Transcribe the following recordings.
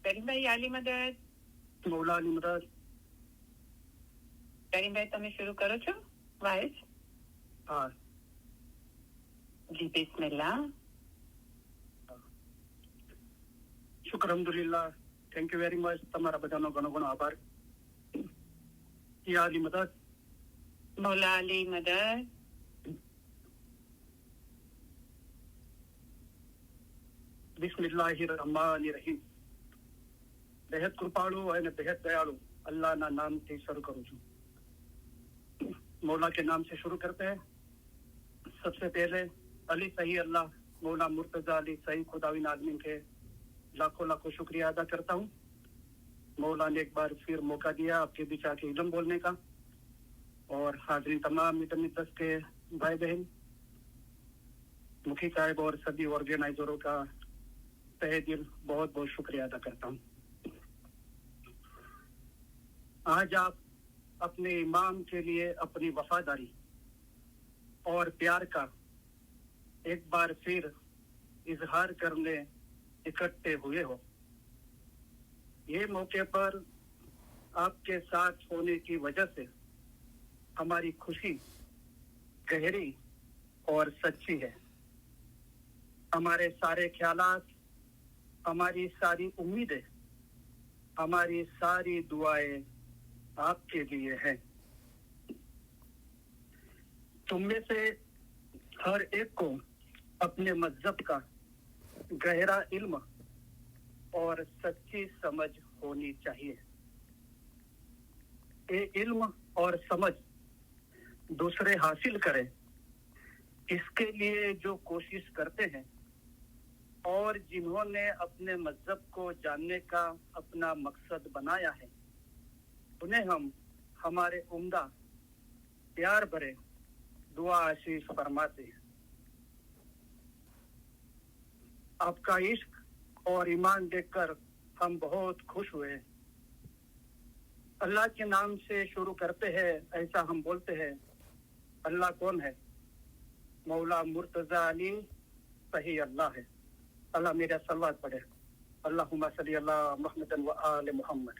કરીમભાઈ આલી મદદ. મૌલા અલી મદદ. કરીમભાઈ તમે શરૂ કરો છો વાઇસ? હા જી બિસ્મિલ્લાહ. શુક્ર અલ્હમ્દુલિલ્લાહ. Thank you very much. તમારા બધાનો ઘણો ઘણો આભાર. યા અલી મદદ. મૌલા અલી મદદ. બિસ્મિલ્લાહિર રહમાનિર રહીમ. બેહદ કૃપાળુ અને બેહદ દયાળુ અલ્લાહના નામથી શરૂ કરું છું. मौला के नाम से शुरू करते हैं. सबसे पहले अली सही अल्लाह मौला मुर्तजा अली सही खुदाविन आदमीन के लाखों लाखों शुक्रिया अदा करता हूँ. मौला ने एक बार फिर मौका दिया आपके बीच आके इल्म बोलने का. और हाजिरीन तमाम मितमितस के भाई बहन, मुखी साहब और सभी ऑर्गेनाइजरों का तहे दिल बहुत बहुत शुक्रिया अदा करता हूँ. आज आप अपने इमाम के लिए अपनी वफादारी और प्यार का एक बार फिर इजहार करने इकट्ठे हुए हो. ये मौके पर आपके साथ होने की वजह से हमारी खुशी गहरी और सच्ची है. हमारे सारे ख्यालात, हमारी सारी उम्मीदें, हमारी सारी दुआएं आपके लिए है. तुम में से हर एक को अपने मजहब का गहरा इल्म और सच्ची समझ होनी चाहिए. ये इल्म और समझ दूसरे हासिल करें, इसके लिए जो कोशिश करते हैं और जिन्होंने अपने मजहब को जानने का अपना मकसद बनाया है, उन्हें हम हमारे उम्दा प्यार भरे दुआ आशीष फरमाते हैं. आपका इश्क और ईमान देखकर हम बहुत खुश हुए. अल्लाह के नाम से शुरू करते हैं, ऐसा हम बोलते हैं. अल्लाह कौन है? मौला मुर्तजा अली सही अल्लाह है. अल्लाह मेरा सलवात पढ़े. अल्लाहुम्मा सल्ली अला मुहम्मद व आले मुहम्मद.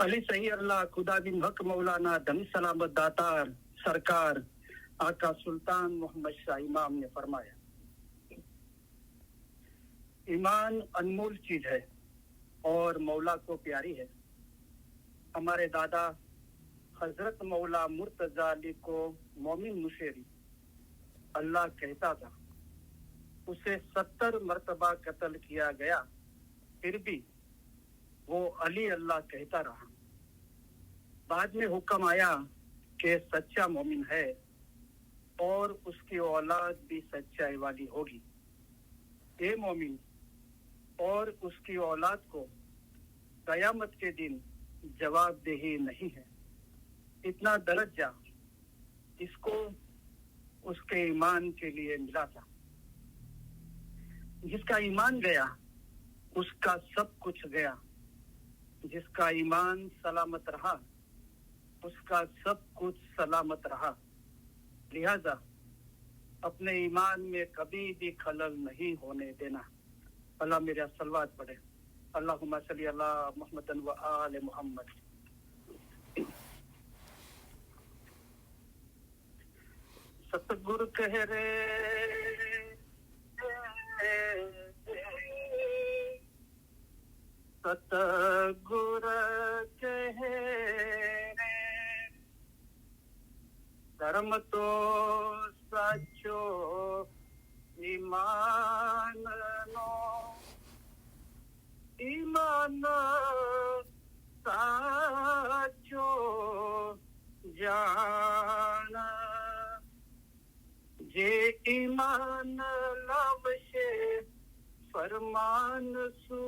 अली सही अल्लाह खुदा बिन हक मौलाना धन सलामत दातार सरकार आका सुल्तान मोहम्मद शाह इमाम ने फरमाया, ईमान अनमोल चीज है और मौला को प्यारी है. हमारे दादा हजरत मौला मुर्तजा अली को मोमिन मुशेरी अल्लाह कहता था. उसे 70 मर्तबा कत्ल किया गया, फिर भी वो अली अल्लाह कहता रहा. बाद में हुक्म आया कि सच्चा मोमिन है और उसकी औलाद भी सच्चाई वाली होगी. ये मोमिन और उसकी औलाद को कयामत के दिन जवाबदेही नहीं है. इतना दर्जा इसको उसके ईमान के लिए मिला था. जिसका ईमान गया उसका सब कुछ गया. जिसका ईमान सलामत रहा उसका सब कुछ सलामत रहा. लिहाजा अपने ईमान में कभी भी खलल नहीं होने देना. अल्लाह मेरा सलवात पढ़े. अल्लाहुम्मा सल्ली अला मुहम्मद व आले मुहम्मद. सतगुरु कह रे सतगुर कह रे धर्म तो साचो ईमान नो ईमान साचो जान जे ईमान लावशे फरमान सू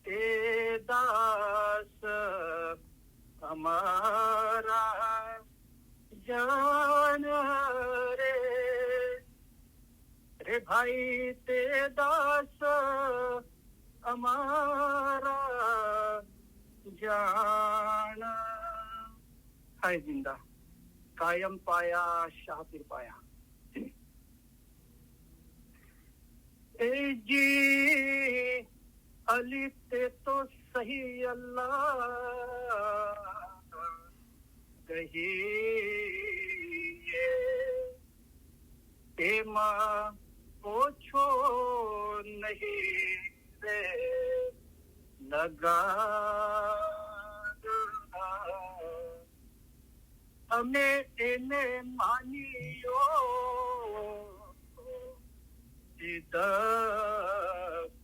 ए दास हमारा जान रे रे भाई ते दास हमारा जान. हाय जिंदा कायम पाया शाह फिर पाया. ए जी अली ते तो सही अल्लाह कहिए ए माँ पूछो नहीं रे लगा हमें એને માનીઓ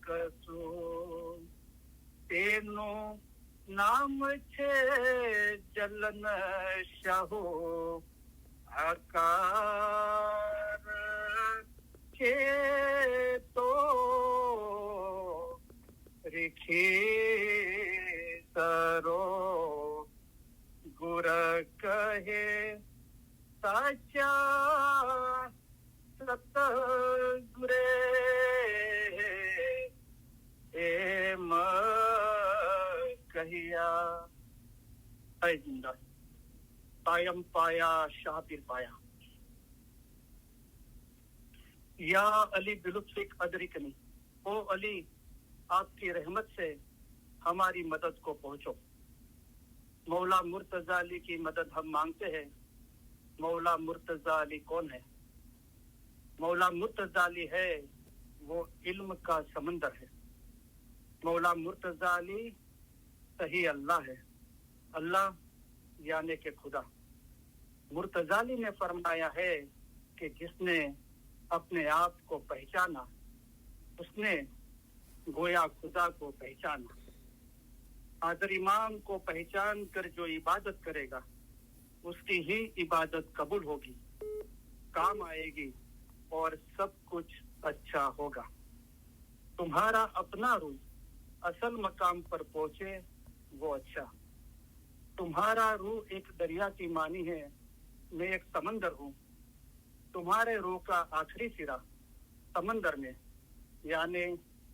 કસો તેનું નામ છે જલન શાહો આકાર છે તો રીખી કરો ગુર કહે સાચા સતગુરે એમ કહિયા હે જિંદા કાયમ પાયા શાહપીર પાયા या अली बिलुत्फिक अदरिकनी ओ अली आपकी रहमत से हमारी मदद को पहुंचो मौला मुर्तजा अली की मदद हम मांगते हैं मौला मुर्तजा अली कौन है मौला मुर्तजा अली है वो इल्म का समंदर है मौला मुर्तजा अली सही अल्लाह है अल्लाह यानी के खुदा मुर्तजा अली ने फरमाया है कि जिसने अपने आप को पहचाना उसने गोया खुदा को पहचाना आदर इमाम को पहचान कर जो इबादत करेगा उसकी ही इबादत कबूल होगी काम आएगी और सब कुछ अच्छा होगा तुम्हारा अपना रूह असल मकाम पर पहुंचे वो अच्छा तुम्हारा रूह एक दरिया की मानी है मैं एक समंदर हूँ तुम्हारे रूह का आखिरी सिरा समंदर में यानी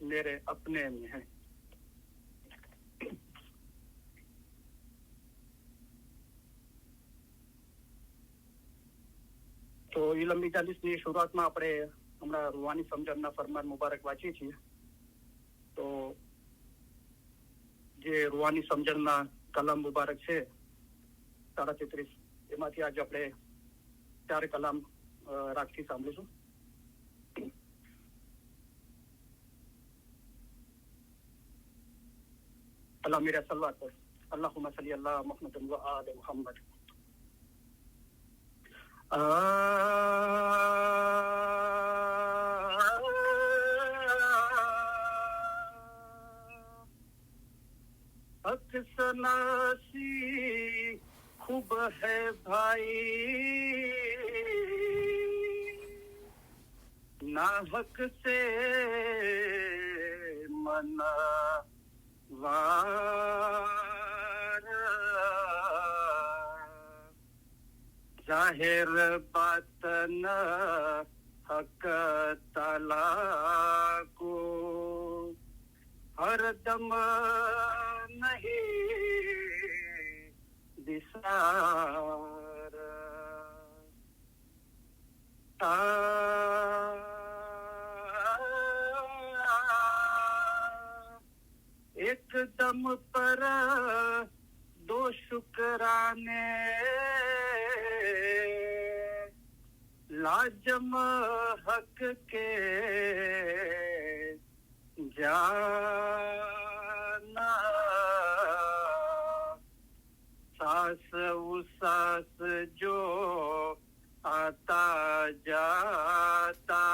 मेरे अपने में है તો ઇલમ 42 ની શરૂઆતમાં આપણે હમણાં રૂહાની સમજણના ફરમાન મુબારક વાંચીએ છીએ તો જે રૂહાની સમજણના કલામ મુબારક છે 33.5 એમાંથી આજે આપણે 4 કલામ राखी સાંભળીશું अल्लाह मेरा सल्लल्लाहु अलैहि वसल्लम अल्लाहुम्मा सल्ली अला मुहम्मद व आले मुहम्मद अक्सनासी खूब है भाई नाहक से मनवार जाहिर बात न हक ताला को हर दम नहीं दिसार एक दम पर दो शुक्राने लाजम हक के जाना सांस उसास जो आता जाता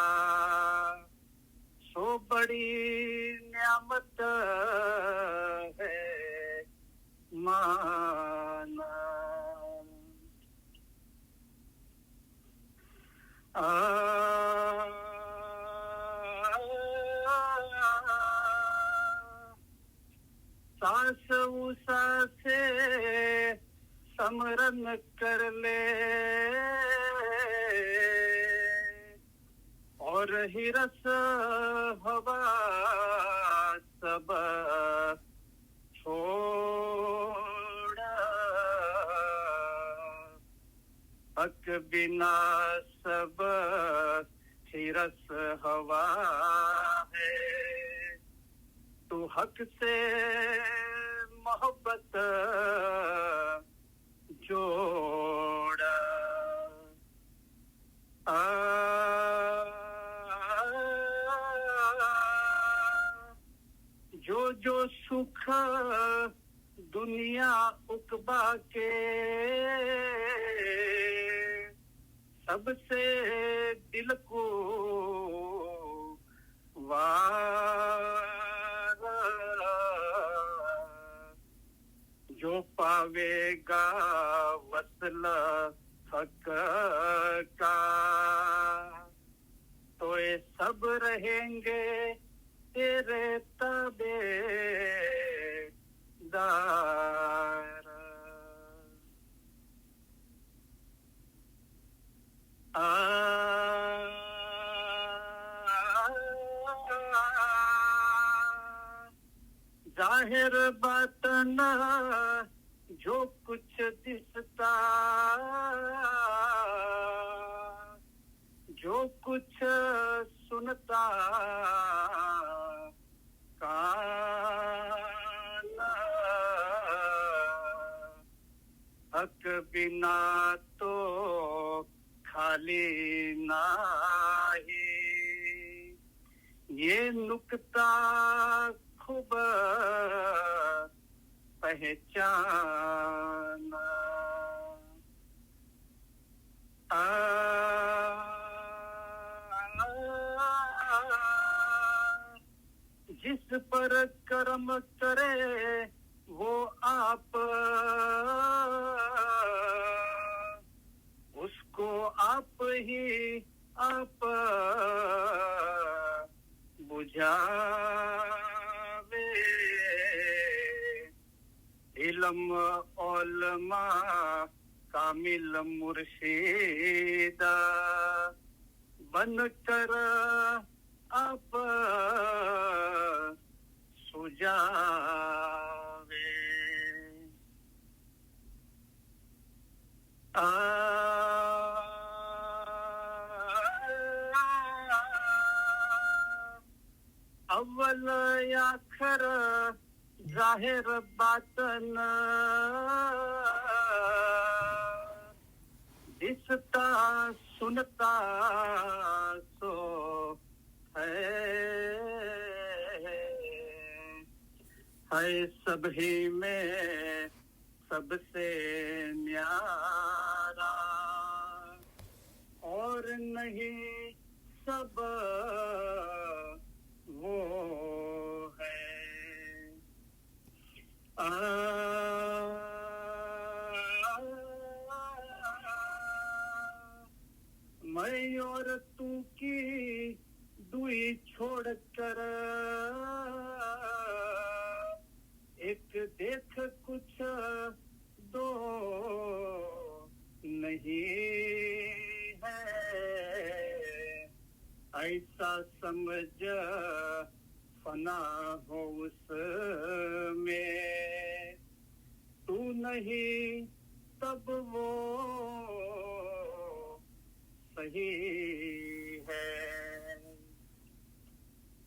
सो बड़ी न्यामत है माना सांस उसा से समरन कर ले और हिरस हवा सब छोड़ हक बिना सब हिरस हवा तू हक से मोहब्बत जोड़ जो जो सुख दुनिया उकबा के सबसे दिल को वार जो पावेगा वसल हक का तो ये सब रहेंगे तेरे ताबेदार जाहिर बातन जो कुछ दिसता जो कुछ सुनता कान हक बिना तो खाली नाही ये नुक्ता खूब पहचाना जिस पर कर्म करे वो आप उसको आप ही आप बुझावे इल्म उलमा कामिल मुर्शिद बन कर आप सुझावे अव्वल आखिर जाहिर बातन दिसता सुनता सो है सभी में सबसे न्यारा और नहीं सब वो है मैं और तू की दुई छोड़ कर एक देख कुछ दो नहीं है ऐसा समझ फना हो उसमें तू नहीं तब वो सही है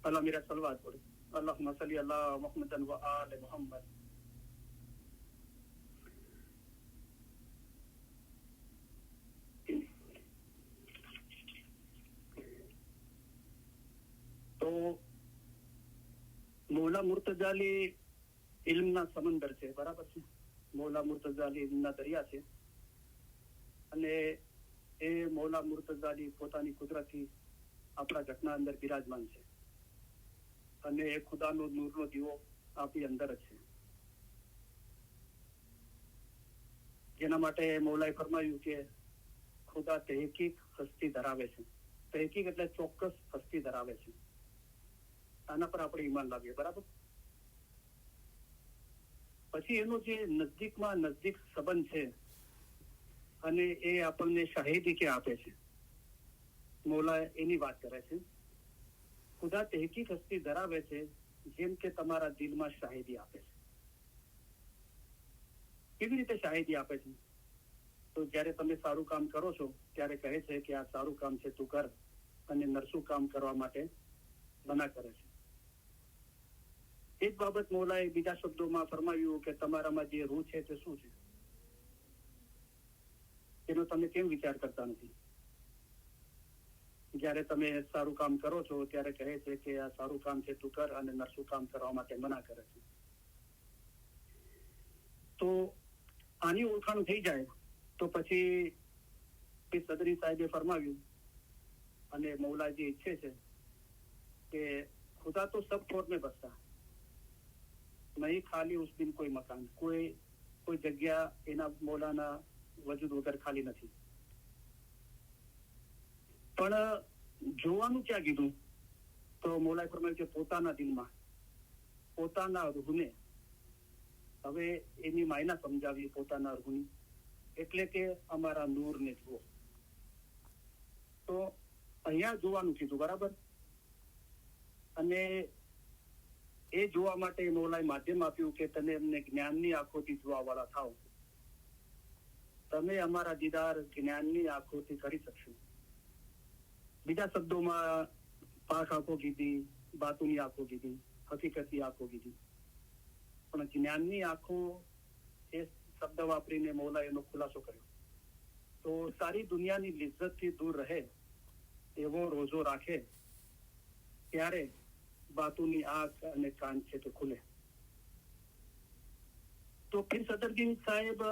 अल्लाह मेरा सलवात पढ़े अल्लाहुम्मा सल्ली अला मुहम्मदन व आले मुहम्मद તો મૌલા મુર્તઝાલી ઇલ્મના સમંદર છે બરાબર છે મૌલા મુર્તઝાલી ઇલ્મના દરિયા છે અને એ મૌલા મુર્તઝાલી પોતાની કુદરતી આપણા ઘટના અંદર બિરાજમાન છે અને એ ખુદાનો નૂરનો દીવો આપણી અંદર જ છે જેના માટે મૌલાએ ફરમાયું કે ખુદા તહેકીક હસ્તી ધરાવે છે તહેકીક એટલે ચોક્કસ હસ્તી ધરાવે છે આના પર આપણે ઈમાન લાવીએ બરાબર પછી એનો જે નજદીકમાં નજદીક સંબંધ છે અને એ આપણને શાહીદી કે આપે છે મૌલા એની વાત કરે છે ખુદા તહેકીક હસ્તી ધરાવે છે જેમ કે તમારા દિલમાં શાહીદી આપે છે કેવી રીતે શાહીદી આપે છે તો જ્યારે તમે સારું કામ કરો છો ત્યારે કહે છે કે આ સારું કામ છે તું કર અને નરસું કામ કરવા માટે મના કરે છે એ જ બાબત મૌલાએ બીજા શબ્દોમાં ફરમાવ્યું કે તમારામાં જે રૂહ છે તે શું છે, એનો તમે કેમ વિચાર કરતા નથી? જ્યારે તમે સારું કામ કરો છો ત્યારે કહે છે કે આ સારું કામ છે તું કર, અને નરસું કામ કરવા માટે મના કરે છે. તો આની ઓળખાણ થઈ જાય તો પછી સદરી સાહેબે ફરમાવ્યું, અને મૌલાજી ઈચ્છે છે કે ખુદા તો સબ ખોર में बसता नहीं, खाली उस दिन कोई मकान, કોઈ જગ્યા એના મૌલાના વજૂદ વગર ખાલી નથી. પણ જોવાનું ક્યાં કીધું? તો મૌલાએ ફરમાવ્યું કે પોતાના દિલમાં, પોતાના રૂહને. હવે એની માયના સમજાવી પોતાના રૂહની, એટલે કે અમારા નૂરને જુઓ. તો અહીંયા જોવાનું કીધું, બરાબર. અને એ જોવા માટે મૌલાએ માધ્યમ આપ્યું કે તમે એમને જ્ઞાનની આંખોથી જોવા વાળા થાવ. તમે અમારા દીદાર જ્ઞાનની આંખોથી કરી શકશો. બીજા શબ્દોમાં પાક આંખો કીધી, બાતુની આંખો કીધી, હકીકતી આંખો કીધી, પણ જ્ઞાનની આંખો એ શબ્દ વાપરીને મૌલાએ એનો ખુલાસો કર્યો. તો સારી દુનિયાની લિજ્જતથી દૂર રહે એવો રોજો રાખે ત્યારે બાતુની આંખ અને કાન છે તે ખુલે. તો પીર સદરદીન સાહેબ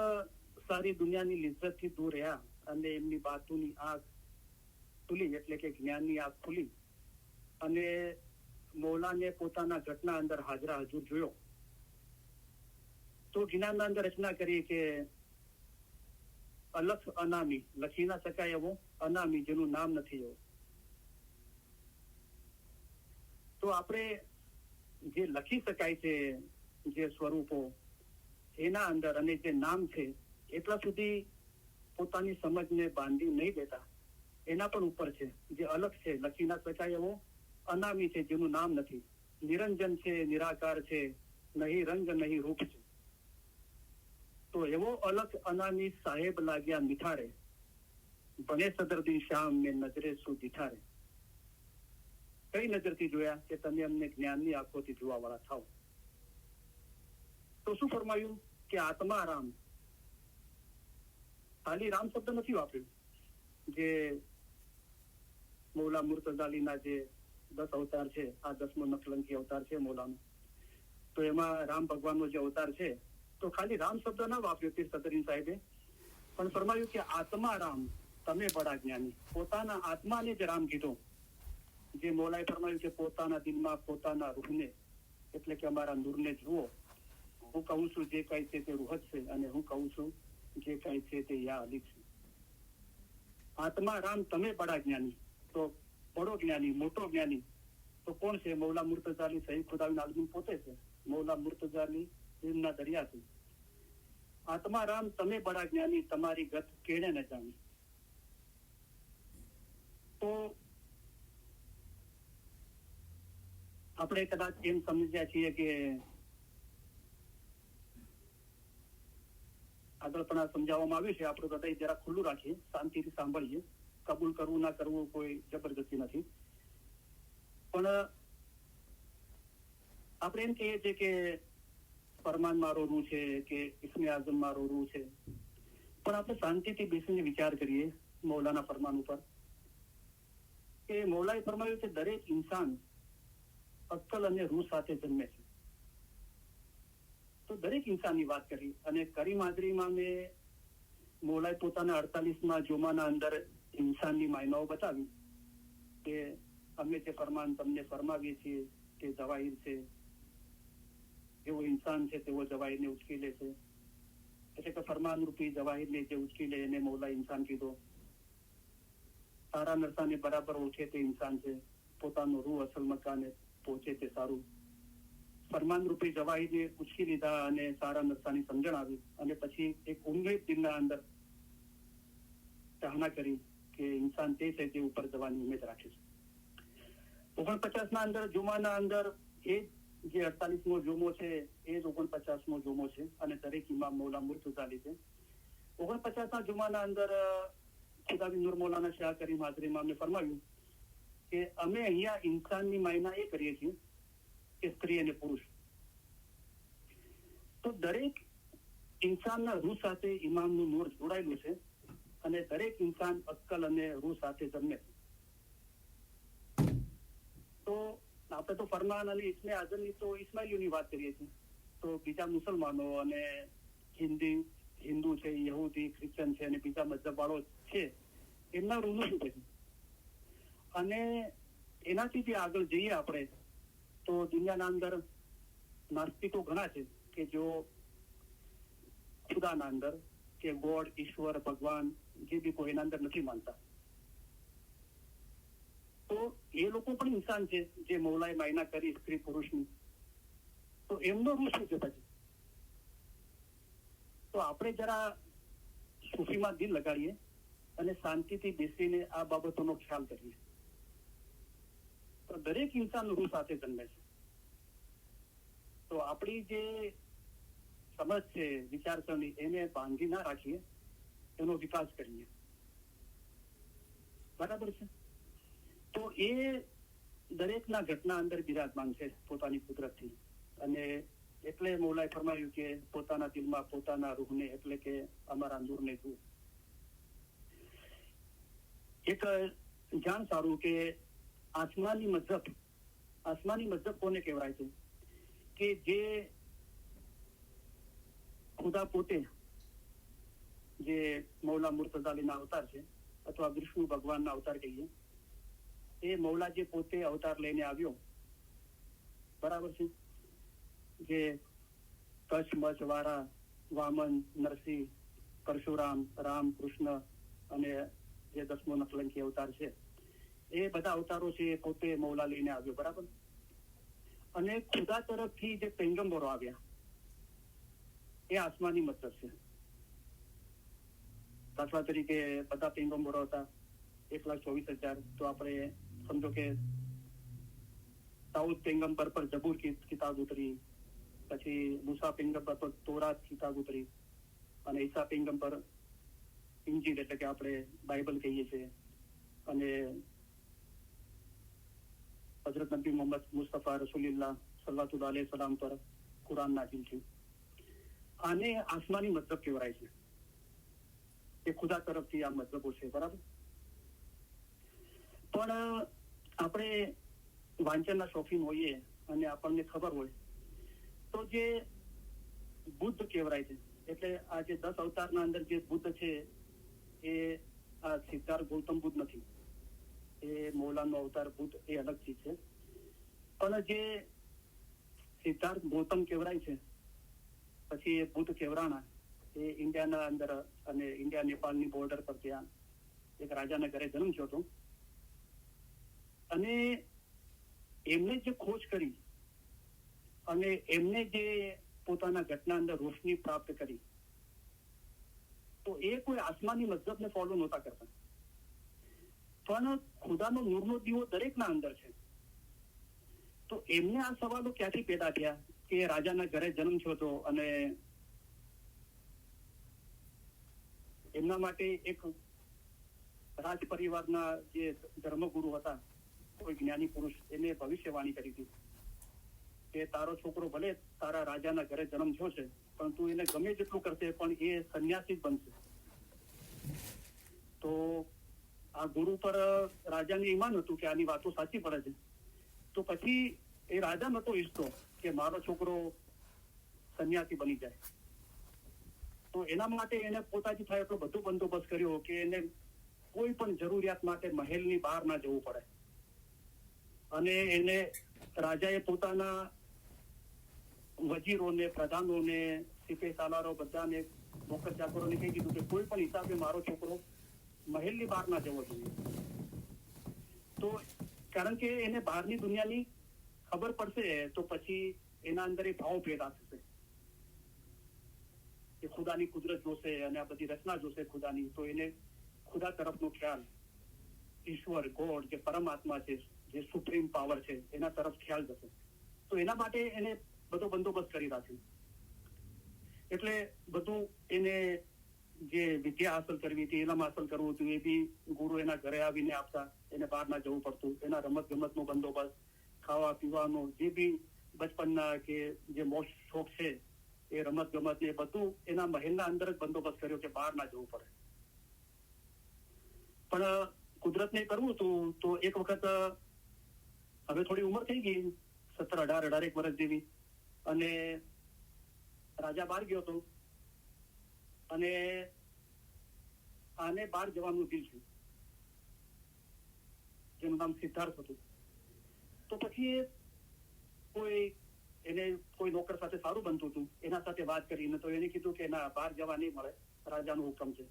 સારી દુનિયાની લિજ્જતથી દૂર રહ્યા અને એમની બાતુની આંખ ખુલી, એટલે કે જ્ઞાનની આંખ ખુલી, અને મૌલાને પોતાના ઘટના અંદર હાજરા હજુર જોયો. તો જ્ઞાનના અંદર રચના કરી કે અલખ અનામી, લખી ના શકાય એવો અનામી, જેનું નામ નથી એવું. તો આપણે જે લખી શકાય છે જે સ્વરૂપો એના અંદર, અને જે નામ છે એટલા સુધી પોતાની સમજને બાંધી નહીં દેતા. એના પણ ઉપર છે જે અલગ છે, લખી ના શકાય એવો અનામી છે, જેનું નામ નથી. નિરંજન છે, નિરાકાર છે, નહીં રંગ નહીં રૂપ છે. તો એવો અલગ અનામી સાહેબ લાગ્યા મીઠારે, બને સદરદીન શામ મેં નજરે શું દીઠારે. કઈ નજરથી જોયા? કે તમે અમને જ્ઞાનની આંખોથી જોવા વાળા થાવ. તો શું ફરમાયું કે આત્મા રામ. ખાલી રામ શબ્દ નથી વાપર્યું. જે મૌલા મુર્તઝાલીના જે 10 અવતાર છે, આ 10મો નકલંકી અવતાર છે મૌલાનો, તો એમાં રામ ભગવાનનો જે અવતાર છે, તો ખાલી રામ શબ્દ ના વાપર્યો પીર સદરીન સાહેબે, પણ ફરમાયું કે આત્મા રામ, તમે બડા જ્ઞાની. પોતાના આત્માને જ રામ કીધો. જે મૌલાએ ફરમાયું કે પોતાના દિલમાં પોતાના રૂહને, એટલે કે અમારા નૂરને જુઓ. હું કહું છું જે કઈ છે તે રૂહ જ છે, અને હું કહું છું જે કઈ છે તે યા અલી છે. આત્મા રામ, તમે બડા જ્ઞાની. તો બડો જ્ઞાની, મોટો જ્ઞાની તો કોણ છે? મૌલા મુર્તઝાલી સહી ખુદાવીન આલમીન પોતે છે. મૌલા મુર્તઝાલી એમના દરિયા છે. આત્મા રામ, તમે બડા જ્ઞાની, તમારી ગત કેણે ન જાણી. તો આપણે કદાચ એમ સમજ્યા છીએ કે આગળ પણ સમજાવવામાં આવ્યું છે, આપણું હૃદય જરા ખુલ્લું રાખીએ, શાંતિથી સાંભળીએ. કબૂલ કરવું ના કરવું કોઈ જબરદસ્તી નથી. પણ આપણે એમ કહીએ છીએ કે ફરમાન મારો રૂહ છે, કે ઇસ્મે આઝમ મારો રૂહ છે. પણ આપણે શાંતિથી બેસીને વિચાર કરીએ મૌલાના ફરમાન ઉપર, કે મૌલાએ ફરમાવ્યું કે દરેક ઇન્સાન અક્કલ અને રૂહ સાથે જન્મે છે. તો દરેક ઇન્સાનની વાત કરી, અને કરીમ હાજરીમાં મેં મૌલાએ પોતાના 48માં જોમાના અંદર ઇન્સાનની માયનાઓ બતાવી કે અમે જે ફરમાન તમને ફરમાવીએ છીએ તે જવાહીર છે. જેવો ઇન્સાન છે તેવો જવાહીરને ઉચકી લે છે. એટલે કે ફરમાન રૂપી જવાહીરને જે ઉચકી લે એને મૌલા ઇન્સાન કીધો. સારા નરસાને બરાબર ઓળખે તે ઇન્સાન છે. પોતાનું રૂહ અસલ મકાને પહોંચે તે સારું. ફરમાન રૂપી જવાહીરને ઉચકી લીધા અને સારા નરસાની સમજણ આવી, અને પછી એક ઉમ્મીદ દિલના અંદર ચાહના કરી કે ઇન્સાન તે છે જે ઉપર જવાની ઉમેદ રાખે છે. 49ના અંદર જુમાના અંદર એ જે 48મો જોમો છે એ જ 49મો જોમો છે, અને દરેક ઇમામ મૌલા મુર્તઝાલી છે. 49ના જુમાના અંદર ખુદાબી નૂર મૌલાના શાહ કરીમ હાજરીમાં અમને ફરમાવ્યું કે અમે અહીંયા ઇન્સાનની માયના એ કરીએ છીએ કે સ્ત્રી અને પુરુષ. તો દરેક ઇન્સાનના રૂહ સાથે ઇમામનું નૂર જોડાયેલું છે અને દરેક ઇન્સાન અક્કલ અને રૂહ સાથે જન્મે છે. તો આપણે તો ફરમાન અને ઇસ્મે આઝમની તો ઇસ્માઇલીઓની વાત કરીએ છીએ, તો બીજા મુસલમાનો અને હિન્દુ છે, યહૂદી, ક્રિશ્ચન છે અને બીજા મતલબ વાળો છે, એમના રૂહનું શું છે? અને એનાથી જે આગળ જઈએ આપણે તો દુનિયાના અંદર નાસ્તિકો ઘણા છે કે જો ખુદાના અંદર કે ગોડ, ઈશ્વર, ભગવાન જે બી કોઈ એના અંદર નથી માનતા. તો એ લોકો પણ ઇન્સાન છે જે મૌલાએ માયના કરી સ્ત્રી પુરુષની. તો એમનો રૂહ શું છે પછી? તો આપણે જરા સૂફીમાં દિલ લગાડીએ અને શાંતિથી બેસીને આ બાબતોનો ખ્યાલ કરીએ. તો દરેક ઇન્સાન રૂહ સાથે જન્મે છે. તો આપણી જે સમજ છે વિચારસરણી એને બાંધી ના રાખીએ, એનો વિકાસ કરીએ. બરાબર છે? તો એ દરેકના ઘટના અંદર બિરાજમાન છે પોતાની કુદરતથી. અને એટલે મૌલાએ ફરમાવ્યું કે પોતાના દિલમાં પોતાના રૂહને એટલે કે અમારા નૂરને જુઓ. એક જાણ સારું કે આસમાની મઝહબ કોને કહેવાય છે? કે જે ખુદા પોતે, જે મૌલા મુર્તઝા અલીના અવતાર છે અથવા વિષ્ણુ ભગવાનના અવતાર કહીએ, એ મૌલા જે પોતે અવતાર લઈને આવ્યો, બરાબર છે, જે કચ્છ, મચ્છ, વારા, વામન, નરસિંહ, પરશુરામ, રામ, કૃષ્ણ અને જે 10મો નકલંકી અવતાર છે, એ બધા અવતારો છે એ પોતે મૌલા લઈને આવ્યો. બરાબર. અને ખુદા તરફથી જે પૈગંબરો આવ્યા એ આસમાની મતલબ છે. દાખલા તરીકે બધા પૈગંબરો હતા 1,24,000. તો આપણે સમજો કે દાઉદ પૈગંબર પર જબૂર કિતાબ ઉતરી, પછી મૂસા પૈગંબર પર તોરાત કિતાબ ઉતરી, અને ઈસા પૈગંબર ઇંજીલ એટલે કે આપણે બાઇબલ કહીએ છીએ, અને હઝરત નબી મોહમ્મદ મુસ્તફા રસૂલુલ્લાહ સલ્લલ્લાહુ અલૈહિ વસલ્લમ પર કુરાન નાઝિલ થયું. આને આસમાની મતલબ કહેવાય છે. એ ખુદા તરફથી આ મતલબો છે. બરાબર. પણ આપણે વાંચનના શોખીન હોઈએ અને આપણને ખબર હોય તો જે બુદ્ધ કહેવાય છે, એટલે આ જે 10 અવતારના અંદર જે બુદ્ધ છે એ આ સિદ્ધાર્થ ગૌતમ બુદ્ધ નથી. એ મૌલાનો અવતાર બુદ્ધ એ અલગ ચીજ છે. પણ જે સિદ્ધાર્થ ગૌતમ કહેવાય છે, પછી એ બુદ્ધ કહેવરાણા, એ ઇન્ડિયાના અંદર અને ઇન્ડિયા નેપાળની બોર્ડર પર ત્યાં એક રાજાના ઘરે જન્મ થયો હતો. અને એમને જે ખોજ કરી અને એમને જે પોતાના ઘટના અંદર રોશની પ્રાપ્ત કરી, તો એ કોઈ આસમાની મતલબને ફોલો નહોતા કરતા. પણ ખુદાનો નૂરનો દીવો દરેકના અંદર છે. તો એમને આ સવાલો ક્યાંથી પેદા થયા કે રાજાના ઘરે જન્મ થયો હતો અને એમના માટે એક રાજ પરિવારના જે ધર્મગુરુ હતા, કોઈ જ્ઞાની પુરુષ, એને ભવિષ્યવાણી કરી હતી કે તારો છોકરો ભલે તારા રાજાના ઘરે જન્મ થયો છે, પણ તું એને ગમે જેટલું કરશે પણ એ સંન્યાસી જ બનશે. તો આ ગુરુ પર રાજાને ઈમાન હતું કે આની વાતો સાચી પડે છે. તો પછી એ રાજા નતો ઈચ્છતો કે મારો છોકરો સંન્યાસી બની જાય. તો એના માટે એને પોતાથી થાય એટલો બધો બંદોબસ્ત કર્યો કે એને કોઈ પણ જરૂરિયાત માટે મહેલની બહાર ના જવું પડે. અને એને રાજાએ પોતાના વજીરોને, પ્રધાનોને, સિપે સાલારો બધાને, નોકર ચાકરોને કહી દીધું કે કોઈ પણ હિસાબે મારો છોકરો મહેલની બહાર ના જવો જોઈએ. તો કારણ કે એને બહારની દુનિયાની ખબર પડશે તો પછી એના અંદર એ ભાવ પેદા થશે કે ખુદાની કુદરત જોશે અને આ બધી રચના જોશે ખુદાની, તો એને ખુદા તરફનો ખ્યાલ, ઈશ્વર, ગોડ, જે પરમાત્મા છે, જે સુપ્રીમ પાવર છે, એના તરફ ખ્યાલ જશે. તો એના માટે એને બધો બંદોબસ્ત કરી રાખ્યો. એટલે બધું એને જે વિદ્યા હાંસલ કરવી હતી, એનામાં હાંસલ કરવું હતું, એ બી ગુરુ એના ઘરે આવીને આપતા. એને બહાર ના જવું પડતું. એના રમત ગમતનો બંદોબસ્ત, ખાવા પીવાનો, જે બી બચપનના કે જે મોજ શોખ છે એ રમત ગમત એ બધું એના મહેલના અંદર જ બંદોબસ્ત કર્યો કે બહાર ના જવું પડે. પણ કુદરતને કરવું હતું તો એક વખત હવે થોડી ઉંમર થઈ ગઈ, 17-18 વર્ષ જેવી, અને રાજા બહાર ગયો હતો અને આને બહાર જવાનું દિલ થયું, જેનું નામ સિદ્ધાર્થ હતું. તો પછી કોઈ નોકર સાથે સારું બનતું હતું, એના સાથે વાત કરીને તો એને કીધું કે ના, બહાર જવા નહીં મળે, રાજાનો હુકમ છે.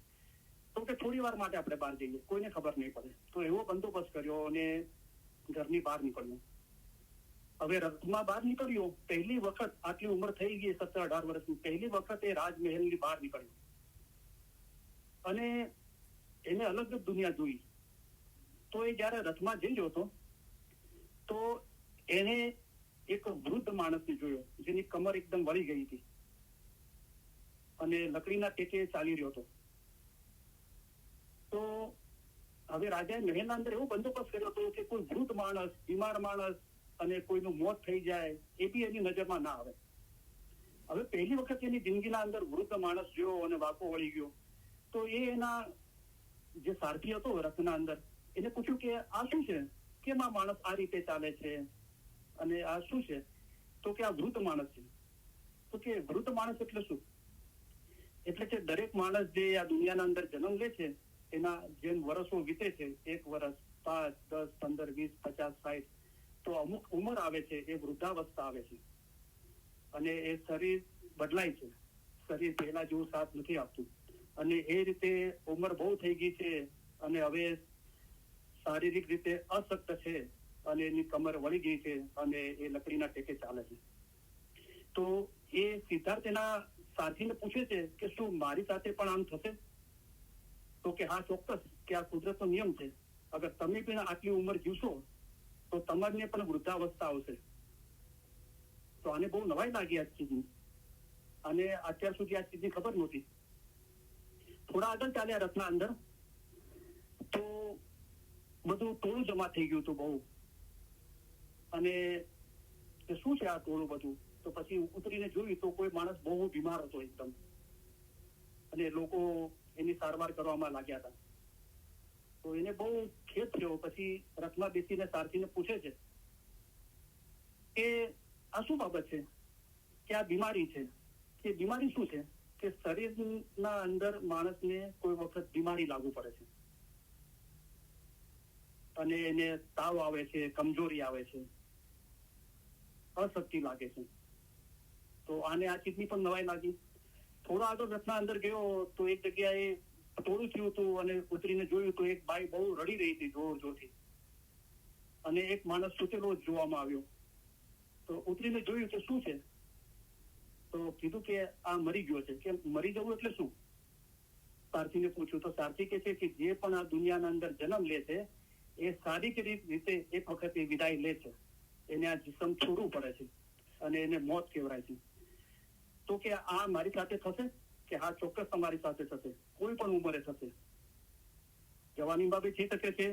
તો કે થોડી વાર માટે આપણે બહાર જઈએ, કોઈને ખબર નહીં પડે. તો એવો બંદોબસ્ત કર્યો અને ઘરની બહાર નીકળ્યો. હવે રથમાં બહાર નીકળ્યો, પહેલી વખત, આટલી ઉંમર થઈ ગઈ 17-18 વર્ષની, પહેલી વખત એ રાજમહેલની બહાર નીકળ્યો અને એને અલગ જ દુનિયા જોઈ. તો એ જયારે રથમાં જઈ રહ્યો હતો તો એને એક વૃદ્ધ માણસને જોયો, જેની કમર એકદમ વળી ગઈ હતી અને લકડીના ટેકે ચાલી રહ્યો હતો. તો હવે રાજાએ મહેલના અંદર એવો બંદોબસ્ત કર્યો હતો કે કોઈ વૃદ્ધ માણસ, બીમાર માણસ અને કોઈનું મોત થઈ જાય એ બી એની નજરમાં ના આવે. હવે પહેલી વખત એની જિંદગીના અંદર વૃદ્ધ માણસ જોયો અને વાંકો વળી ગયો. તો એ એના જે સારથી હતો રથના અંદર, એને પૂછ્યું કે આ શું છે, કેમ આ માણસ આ રીતે ચાલે છે અને આ શું છે? તો કે આ વૃદ્ધ માણસ છે. તો કે વૃદ્ધ માણસ એટલે શું? એટલે કે દરેક માણસ જે આ દુનિયાના અંદર જન્મ લે છે, એના જેમ વર્ષો વીતે છે, 1 વર્ષ, 5, 10, 15, 20, 50, 60, તો અમુક ઉંમર આવે છે, એ વૃદ્ધાવસ્થા આવે છે અને એ શરીર બદલાય છે. શરીર પહેલા જેવું સાથ નથી આપતું અને એ રીતે ઉંમર બહુ થઈ ગઈ છે અને હવે શારીરિક રીતે અશક્ત છે અને એની કમર વળી ગઈ છે અને એ લકડીના ટેકે ચાલે છે. તો એ સિદ્ધાર્થ એના સાથીને પૂછે છે કે શું મારી સાથે પણ આમ થશે? તો કે હા, ચોક્કસ, કે આ કુદરતનો નિયમ છે. અગર તમે પણ આટલી ઉંમર જીવશો તો તમને પણ વૃદ્ધાવસ્થા આવશે. તો આને બહુ નવાઈ લાગી આ ચીજની, અને અત્યાર સુધી આ ચીજની ખબર નહોતી. થોડા આગળ ચાલ્યા રથના અંદર તો બધું ટોળું જમા થઈ ગયું હતું બહુ, અને શું છે આ ટોળું બધું? તો પછી ઉતરીને જોયું તો કોઈ માણસ બહુ બીમાર હતો એકદમ, અને લોકો એની સારવાર કરવામાં લાગ્યા હતા. તો એને બહુ ખેદ થયો. પછી રથમાં બેસીને સારથીને પૂછે છે કે આ શું બાબત છે, કે આ બીમારી છે, કે બીમારી શું છે? કે શરીરના અંદર માણસને કોઈ વખત બીમારી લાગુ પડે છે અને એને તાવ આવે છે, કમજોરી આવે છે, અશક્તિ લાગે છે. તો આને આ ચીજની પણ નવાઈ લાગી. થોડા આગળ રથના અંદર ગયો તો એક જગ્યાએ ટોળું થયું હતું અને ઉતરીને જોયું તો એક બાઈ બહુ રડી રહી હતી જોર જોરથી, અને એક માણસ સૂતેલો જોવામાં આવ્યો. તો ઉતરીને જોયું કે શું છે? તો કીધું કે આ મરી ગયો છે. કે મરી જવું એટલે શું? સારથીને પૂછ્યું તો સારથી કહે છે કે જે પણ આ દુનિયાના અંદર જન્મ લે છે એ શારીરિક રીતે એક વખત એ વિદાય લે છે, એને આ જીસમ છોડવું પડે છે અને એને મોત કહેવાય છે. તો કે આ મારી સાથે થશે? કે હા, ચોક્કસ તમારી સાથે થશે, કોઈ પણ ઉંમરે થશે. જવાનીમાં બી થઈ શકે છે,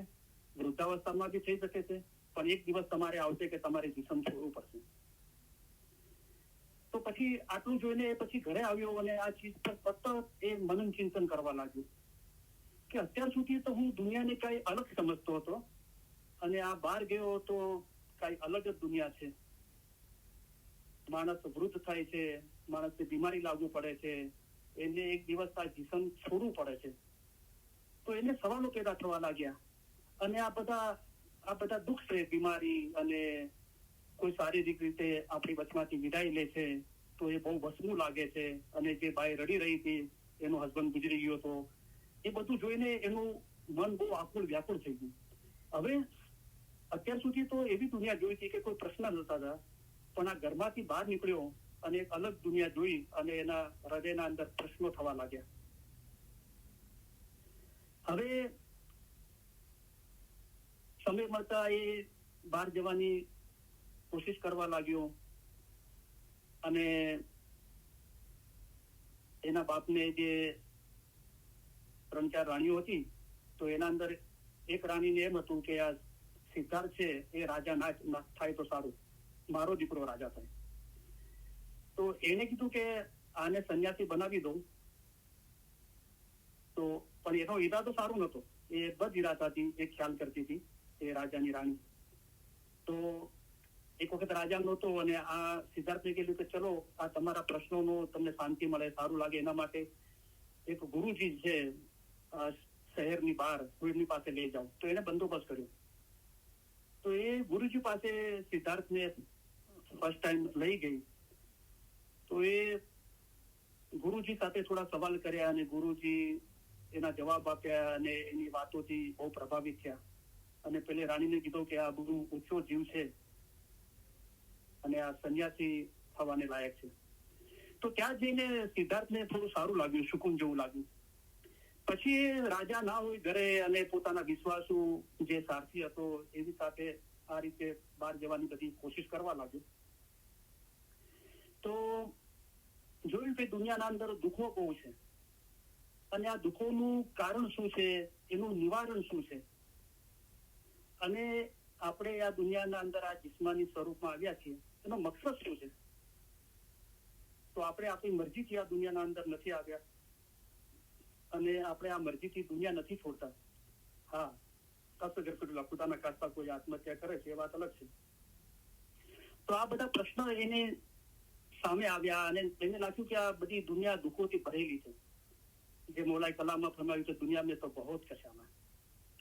વૃદ્ધાવસ્થામાં બી થઈ શકે છે, પણ એક દિવસ તમારે આવશે કે તમારે જીસમ છોડવું પડશે. તો પછી આટલું જોઈને પછી ઘરે આવ્યો અને આ ચીજ પર સતત એ મનન ચિંતન કરવા લાગ્યું કે અત્યાર સુધી તો હું દુનિયાને કઈ અલગ સમજતો હતો અને આ બહાર ગયો તો કઈ અલગ જ દુનિયા છે. માણસ વૃદ્ધ થાય છે, માણસને બીમારી લાગુ પડે છે, એને એક દિવસ આ જીસમ છોડવું પડે છે. તો એને સવાલો પેદા થવા લાગ્યા અને આ બધા દુઃખ છે, બીમારી અને કોઈ શારીરિક રીતે આપણી વચમાંથી વિદાય લે છે તો એ બહુ વસમું લાગે છે. અને જે બાઈ રડી રહી હતી, એનો હસબન્ડ ગુજરી ગયો હતો, એ બધું જોઈને એનું મન બહુ આકુળ વ્યાકુળ થઈ ગયું. હવે અત્યાર સુધી તો એવી દુનિયા જોઈ હતી કે કોઈ પ્રશ્ન નતા હતા, પણ આ ઘરમાંથી બહાર નીકળ્યો અને એક અલગ દુનિયા જોઈ અને એના હૃદયના અંદર પ્રશ્નો થવા લાગ્યા. હવે સમય મળતા એ બહાર જવાની કોશિશ કરવા લાગ્યો અને એના બાપને જે 3-4 રાણીઓ હતી તો એના અંદર એક રાણીને એમ હતું કે આ સિદ્ધાર્થ છે એ રાજા ના થાય તો સારું, મારો દીકરો રાજા થાય. તો એને કીધું કે આને સંન્યાસી બનાવી દઉં. તો પણ એનો ઈરાદો સારો નતો. એ બદ ઈરાદાથી એ ખ્યાલ કરતી હતી એ રાજાની રાણી. તો એક વખત રાજા નહોતો અને આ સિદ્ધાર્થને કીધું કે ચલો આ તમારા પ્રશ્નોનો તમને શાંતિ મળે, સારું લાગે એના માટે એક ગુરુજી છે શહેરની બહાર કોઈની પાસે લઈ જાઓ. તો એને બંદોબસ્ત કર્યો. તો એ ગુરુજી પાસે સિદ્ધાર્થને ફર્સ્ટ ટાઈમ લઈ ગઈ. તો એ ગુરુજી સાથે થોડા સવાલ કર્યા અને ગુરુજી એના જવાબ આપ્યા અને એની વાતોથી બહુ પ્રભાવિત થયા. અને પેલે રાણીને કીધું કે આ બહુ ઊંચો જીવ છે અને આ સંન્યાસી થવાને લાયક છે. તો ત્યાં જઈને સિદ્ધાર્થને થોડું સારું લાગ્યું, સુકૂન જેવું લાગ્યું. પછી એ રાજા ના હોય ઘરે અને પોતાના વિશ્વાસુ જે સારથી હતો એની સાથે આ રીતે બહાર જવાની બધી કોશિશ કરવા લાગ્યો. તો જોયું કે દુનિયાના અંદર દુઃખો બહુ છે અને આ દુઃખોનું કારણ શું છે, એનું નિવારણ શું છે, અને આપણે આ દુનિયાના અંદર આ જિસ્માની સ્વરૂપમાં આવ્યા છીએ એનો મકસદ શું છે. તો આપણે આપણી મરજીથી આ દુનિયાના અંદર નથી આવ્યા અને આપણે આ મરજીથી દુનિયા નથી છોડતા. હા, કસગરફુલ્લા પોતાના કાસ્તા કોઈ આત્મહત્યા કરે છે એ વાત અલગ છે. તો આ બધા પ્રશ્નો એને સામે આવ્યા અને એને લાગ્યું કે આ બધી દુનિયા દુઃખોથી ભરેલી છે. જે મૌલાએ કલામમાં ફરમાવ્યું છે, દુનિયા મેં તો બહુ જ કશામાં.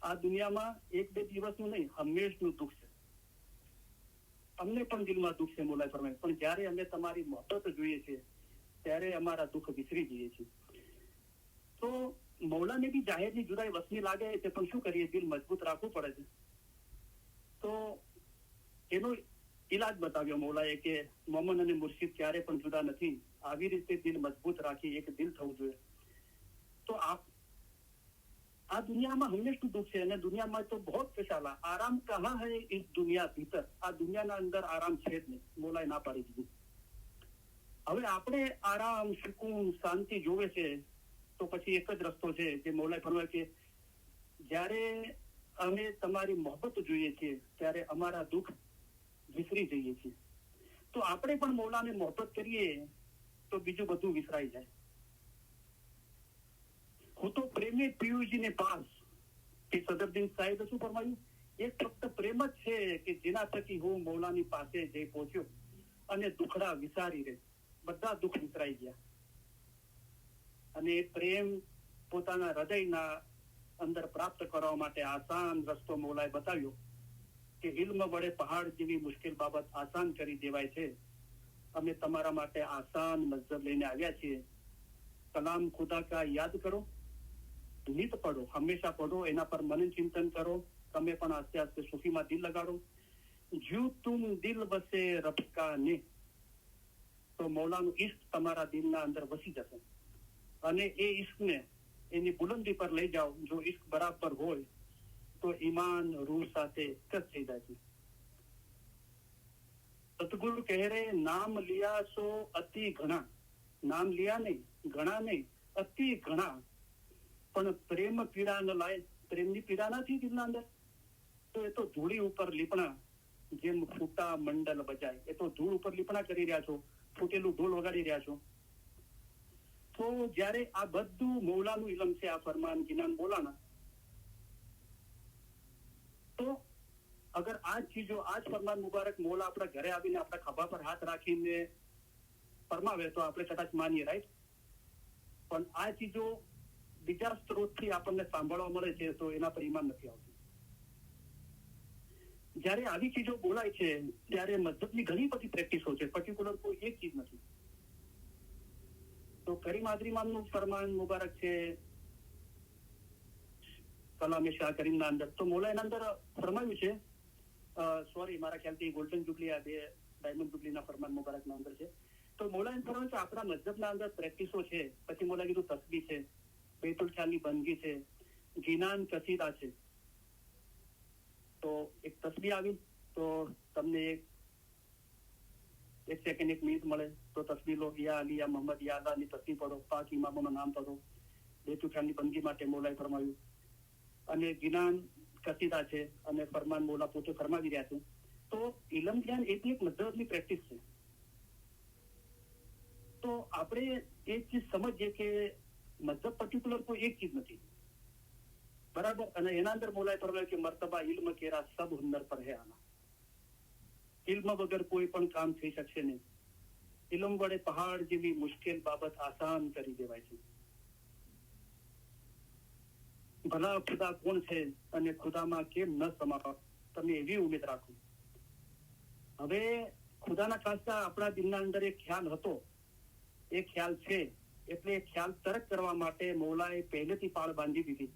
આ દુનિયામાં એક બે દિવસનું નહીં, હંમેશનું દુઃખ છે. અમને પણ દિલમાં દુઃખ છે મૌલાએ ફરમાવ્યું, પણ જયારે અમે તમારી મોહબ્બત જોઈએ છીએ ત્યારે અમારા દુઃખ વિસરી જઈએ છીએ. તો મૌલાને બી જાહેરની જુદાઈ વસની લાગે છે, પણ શું કરીએ, દિલ મજબૂત રાખવું પડે છે. તો એનો ઈલાજ બતાવ્યો મૌલાએ કે મોમન અને મુર્શિદ ક્યારે પણ જુદા નથી. આવી રીતે દિલ મજબૂત રાખી એક દિલ થવું જોઈએ. તો આ દુનિયામાં હંમેશનું દુઃખ છે અને દુનિયામાં તો બહુ કશાલા આરામ કહા હૈ ઇસ દુનિયા ભીતર. આ દુનિયાના અંદર આરામ છે જ નહીં, મૌલાએ ના પાડી દીધી. હવે આપણે આરામ, સુકૂન, શાંતિ જોવે છે તો પછી એક જ રસ્તો છે જે મૌલાએ ફરમાવ્યો કે જ્યારે અમે તમારી મોહબ્બત જોઈએ છીએ ત્યારે અમારા દુઃખ વિસરી જઈએ છીએ. તો આપણે પણ મૌલાને મોહબ્બત કરીએ તો બીજું બધું વિસરાઈ જાય. હું તો પ્રેમે પિયુજીને પાસ કે સદરદીન સાહેબે શું ફરમાયું, એક ફક્ત પ્રેમ જ છે કે જેના થકી હું મૌલાની પાસે જઈ પહોંચ્યો અને દુખડા વિસારી રહે. બધા દુઃખ વિસરાઈ ગયા અને પ્રેમ પોતાના હૃદયના અંદર પ્રાપ્ત કરવા માટે આસાન રસ્તો મૌલાએ બતાવ્યો કે ઇલ્મ વડે પહાડ જેવી મુશ્કેલ બાબત આસાન કરી દેવાય છે. અમે તમારા માટે આસાન મઝહબ લઈને આવ્યા છીએ. કલામ ખુદા કા યાદ કરો, નિત પઢો, હંમેશા પઢો, એના પર મનન ચિંતન કરો. તમે પણ આસ્તે આસ્તે સૂફીમાં દિલ લગાડો. જ્યુ તુમ દિલ વસે રબ કા ને, તો મૌલાનું ઇશ્ક તમારા દિલના અંદર વસી જશે અને એ ઇશ્કને એની બુલંદી પર લઈ જાઓ. જો ઇશ્ક બરાબર હોય તો ઈમાન રૂહ સાથે એક જ થઈ જાય છે. સતગુરુ કહે રે નામ લિયા સો અતિ ઘણા. નામ લિયા નહીં, ઘણા નહીં, અતિ ઘણા. પણ પ્રેમ પીડા ન લાય. પ્રેમની પીડા નથી દિલના અંદર તો એ તો ધૂળી ઉપર લીપણા જેમ ફૂટા મંડલ બજાય. એ તો ધૂળ ઉપર લીપણા કરી રહ્યા છો, ફૂટેલું ઢોલ વગાડી રહ્યા છો. તો જયારે આ બધું મૌલાનું ઇલમ છે, આ ફરમાન ગિનાન બોલાના, તો અગર આ ચીજો, આ જ ફરમાન મુબારક મૌલા આપણા ઘરે આવીને આપણા ખભા પર હાથ રાખીને ફરમાવે તો આપણે કદાચ માનીએ, રાઈટ. પણ આ ચીજો બીજા સ્ત્રોતથી આપણને સાંભળવા મળે છે તો એના પર ઈમાન નથી આવતું. જયારે આવી ચીજો બોલાય છે ત્યારે મઝહબની ઘણી બધી પ્રેક્ટિસો છે, પર્ટિક્યુલર કોઈ એક ચીજ નથી. તો કરીમ આદરીમાનનું ફરમાન મુબારક છે કલામે શાહ કરીમના અંદર. તો મૌલાના અંદર ફરમાયું છે, સોરી મારા ખ્યાલથી ગોલ્ડન જુબલી, આ બે ડાયમંડ જુબલીના ફરમાન મુબારકના અંદર છે. તો મૌલાએ ફરમાયું છે આપણા મઝહબના અંદર પ્રેક્ટિસો છે. પછી મૌલા કીધું તસ્બીહ છે, બેતુલ ખ્યાલની બંદગી છે, ગિનાન કસીદા છે. તો એક તસ્બીહ આવી તો તમને એક સેકન્ડ, એક મિનિટ મળે તો તસ્બીહ લો. યા અલી, યા મોહમ્મદ, યા અલ્લાહની તસ્બીહ પઢો, પાક ઇમામોના નામ પઢો. બેતુલ ખ્યાલની બંદગી માટે મૌલાએ ફરમાવ્યું. અને ગિનાન કસીદા છે અને ફરમાન મૌલા પોતે ફરમાવી રહ્યા છે. તો ઇલમ જ્ઞાન એક મઝહબની પ્રેક્ટિસ છે. તો આપણે એક ચીજ સમજીએ કે મતલબ પર્ટિક્યુલર કોઈ એક ચીજ નથી, બરાબર. અને એના અંદર મોલાએ ફરમાવ્યું કે મર્તબા ઇલ્મ કેરા સબ હુનર પર હે આના. ઇલ્મ વગર કોઈ પણ કામ થઈ શકશે નહીં. ઇલ્મ વડે પહાડ જેવી મુશ્કેલ બાબત આસાન કરી દેવાય છે. ભલા ખુદા કોણ છે અને ખુદામાં કેમ ન સમાવા, તમે એવી ઉમેદ રાખો. હવે ખુદાના ખાસ્તા આપણા દિલના અંદર એક ખ્યાલ હતો, એ ખ્યાલ છે, એટલે એ ખ્યાલ તરક કરવા માટે મૌલાએ પહેલેથી પાળ બાંધી દીધી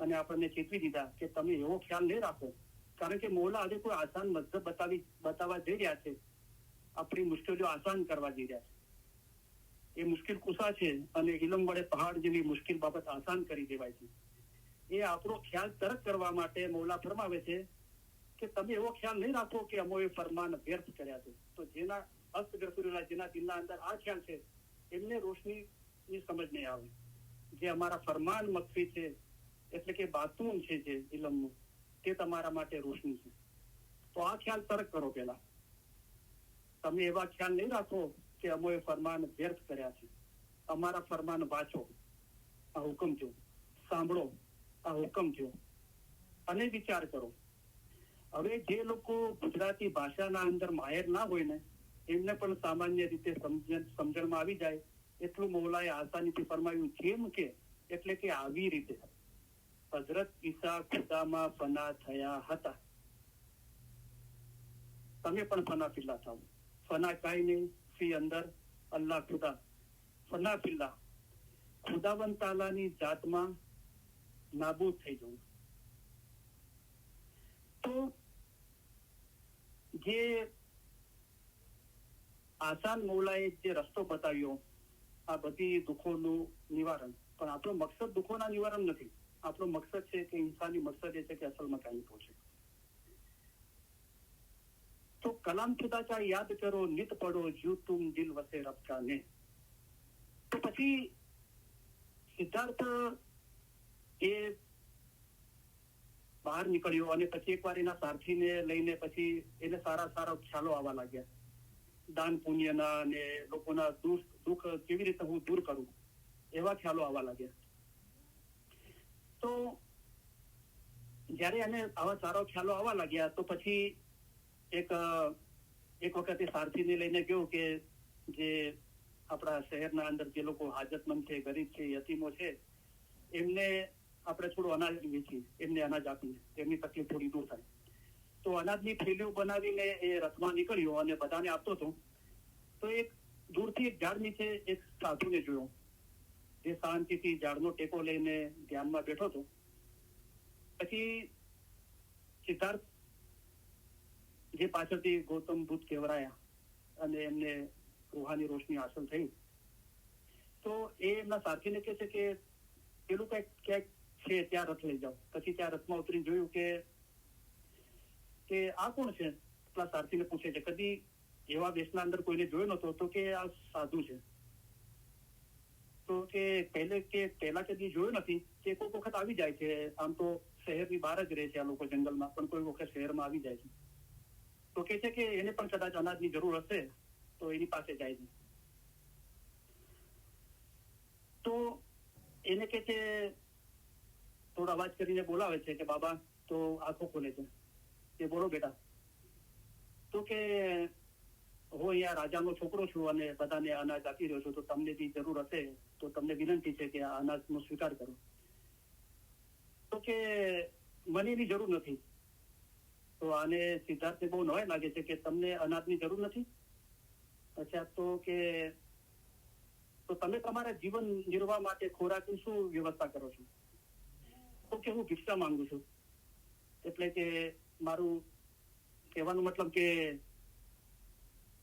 અને આપણને ચેતવી દીધા કે તમે એવો ખ્યાલ નહીં રાખો, કારણ કે મૌલા આજે કોઈ આસાન મતલબ બતાવવા જઈ રહ્યા છે, આપણી મુશ્કેલીઓ આસાન કરવા જઈ રહ્યા છે. એ મુશ્કેલ કુશા છે અને ઇલમ વડે પહાડ જેવી મુશ્કેલ બાબત આસાન કરી દેવાય છે. એ આપણો ખ્યાલ તરક કરવા માટે મૌલા ફરમાવે છે કે તમે એવો ખ્યાલ નહીં રાખો કે અમોએ ફરમાન વ્યર્થ કર્યા છે. તો જેના અસ્તગ્રસ્તોના જેના દિલના અંદર આ ખ્યાલ છે એમને રોશનીની સમજ નહીં આવે. જે અમારા ફરમાન મકફી છે, એટલે કે બાતૂન છે જે ઇલમનું, તે તમારા માટે રોશની છે. તો આ ખ્યાલ તરક કરો. પેલા તમે એવા ખ્યાલ નહીં રાખો કે અમોએ ફરમાન વ્યર્થ કર્યા છે. અમારા ફરમાન વાંચો, આ હુકમ થયો, સાંભળો, આ હુકમ થયો, અને વિચાર કરો. હવે જે લોકો ગુજરાતી ભાષાના અંદર માહેર ના હોય ને, એમને પણ સામાન્ય રીતે સમજણમાં આવી જાય એટલું મૌલાએ આસાનીથી ફરમાવ્યું. જેમ કે એટલે કે આવી રીતે હઝરત ઈસા ખુદામાં ફના થયા હતા, તમે પણ ફના ફિલ્લા થાવ. ફના કાંઈ નહીં, ફી અંદર અલ્લાહ ખુદા, ફના ફિલ્લા ખુદાવંત તાલાની જાતમાં નાબૂદ થઈ જવું. તો જે આસાન મૌલાએ જે રસ્તો બતાવ્યો આ બધી દુઃખોનું નિવારણ, પણ આપણો મકસદ દુઃખોના નિવારણ નથી. આપણો મકસદ છે કે ઇન્સાની મકસદ એ છે કે અસલમાં કાંઈ પહોંચે. તો કલામ ખુદા કા યાદ કરો, નિત પડો, જુ તુમ દિલ વસે રબ કા ને. તો પછી સિદ્ધાર્થ એ બહાર નીકળ્યો અને પછી એકવાર એના સારથીને લઈને પછી એને સારા સારા ખ્યાલો આવવા લાગ્યા, દાન પુણ્યના અને લોકોના દુઃખ કેવી રીતે હું દૂર કરું, એવા ખ્યાલો આવવા લાગ્યા. તો જયારે એને આવા સારા ખ્યાલો આવવા લાગ્યા તો પછી એક વખત એ સારથીને લઈને ગયો કે જે આપણા શહેરના અંદર જે લોકો હાજતમંદ છે, ગરીબ છે, યતીમો છે, એમને આપણે થોડું અનાજ વેચી, એમને અનાજ આપીએ, એમની તકલીફ થોડી દૂર થાય. તો અનાજની થેલીઓ બનાવીને એ રથમાં નીકળ્યો અને બધાને આપતો હતો. તો એક દૂરથી એક ઝાડ નીચે એક સાધુને જોયો, જે શાંતિથી ઝાડનો ટેકો લઈને ધ્યાનમાં બેઠો હતો. પછી સિદ્ધાર્થ જે પાછળથી ગૌતમ બુદ્ધ કહેવરાયા અને એમને રૂહાની રોશની હાંસલ થઈ. તો એ એમના સાથીને કહે છે કે પેલું ક્યાંક છે ત્યાં રથ લઈ જાઓ. પછી ત્યાં રથમાં ઉતરીને જોયું કે આ કોણ છે. પેલા સારથીને પૂછે છે કદી એવા વેશના અંદર કોઈને જોયો નતો. તો કે આ સાધુ છે. તો કે પહેલા કદી જોયું નથી, કે કોઈક વખત આવી જાય છે. આમ તો શહેરની બહાર જ રહે છે આ લોકો જંગલમાં, પણ કોઈ વખત શહેરમાં આવી જાય છે. તો કે છે કે એને પણ કદાચ અનાજની જરૂર હશે તો એની પાસે જાય છે. તો એને કે છે, થોડો અવાજ કરીને બોલાવે છે કે બાબા. તો આંખો ખોલે છે કે બોલો બેટા. તો કે હું અહીંયા રાજાનો છોકરો છું અને બધાને અનાજ આપી રહ્યો છું, તો તમને બી જરૂર હશે તો તમને વિનંતી છે કે આ અનાજનો સ્વીકાર કરો. તો કે મને એની જરૂર નથી. તો આને સિદ્ધાર્થને બહુ નવાઈ લાગે છે કે તમને અનાજની જરૂર નથી. અચ્છા, તો તમે તમારા જીવન નિર્વાહ માટે ખોરાકની શું વ્યવસ્થા કરો છો? તો કે હું ભિક્ષા માંગુ છું. એટલે કે મારું કહેવાનો મતલબ કે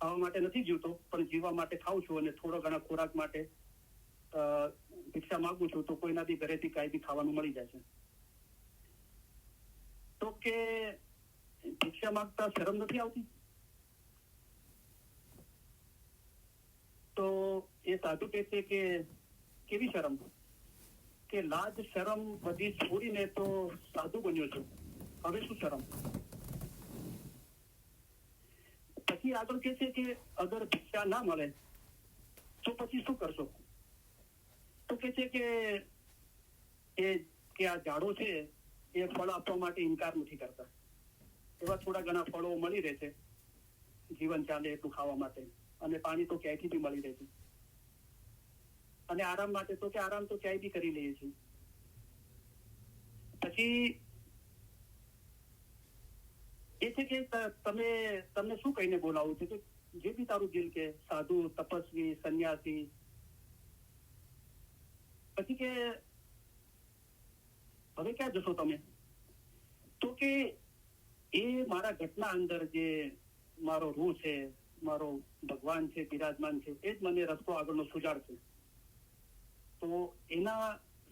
ખાવા માટે નથી જીવતો, પણ જીવવા માટે ખાઉં છું અને થોડો ઘણા ખોરાક માટે ભિક્ષા માંગુ છું. તો કોઈના બી ઘરેથી કાંઈ બી ખાવાનું મળી જાય છે. તો કે ભિક્ષા માંગતા શરમ નથી આવતી? તો એ સાધુ કહે છે કે કેવી શરમ? કે લાજ શરમ બધી છોડીને તો સાધુ બન્યો છું, હવે શું શરમ? પછી આગળ કહે છે કે અગર ભિક્ષા ના મળે તો પછી શું કરશો? તો કે છે કે આ ઝાડો છે એ ફળ આપવા માટે ઇનકાર નથી કરતા. એવા થોડા ઘણા ફળો મળી રહે છે જીવન ચાલે એટલું ખાવા માટે, અને પાણી તો ક્યાંયથી બી મળી રહે છે, અને આરામ માટે તો કે આરામ તો ક્યાંય બી કરી લઈએ છીએ. પછી એ છે કે તમને શું કહીને બોલાવું છે કે જે બી તારું દિલ કે સાધુ, તપસ્વી, સંન્યાસી. પછી કે હવે ક્યાં જશો તમે? તો કે એ મારા ઘટના અંદર જે મારો રૂહ છે, મારો ભગવાન છે, બિરાજમાન છે, એ જ મને રસ્તો આગળનો સુજાડશે. તો એના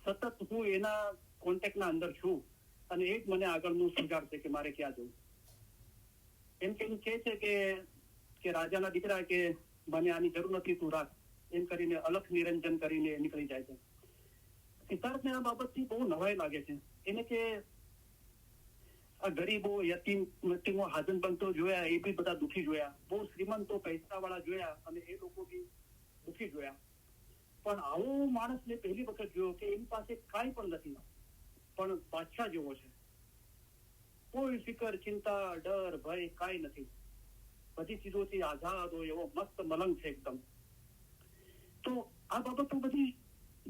સતત હું એના કોન્ટેક્ટના અંદર છું, અને એ જ મને આગળનું સુજાડશે કે મારે ક્યાં જવું. એમ કેમ કે છે કે રાજાના દીકરા કે મને આની જરૂર નથી, તું રાખ, એમ કરીને અલખ નિરંજન કરીને નીકળી જાય છે. સિદ્ધાર્થને આ બાબતથી બહુ નવાઈ લાગે છે. એને કે આ ગરીબો, યતીમો હાજનબંધો જોયા, એ બી બધા દુઃખી જોયા, બહુ શ્રીમંતો, પૈસાવાળા જોયા, અને એ લોકો બી દુઃખી જોયા. પણ આવો માણસ મેં પહેલી વખત જોયો કે એની પાસે કાંઈ પણ નથી, પણ બાદશાહ જેવો છે. કોઈ ફિકર, ચિંતા, ડર, ભય કાંઈ નથી. બધી ચીજોથી આઝાદ હોય એવો મસ્ત મલંગ છે એકદમ. તો આ બાબતો બધી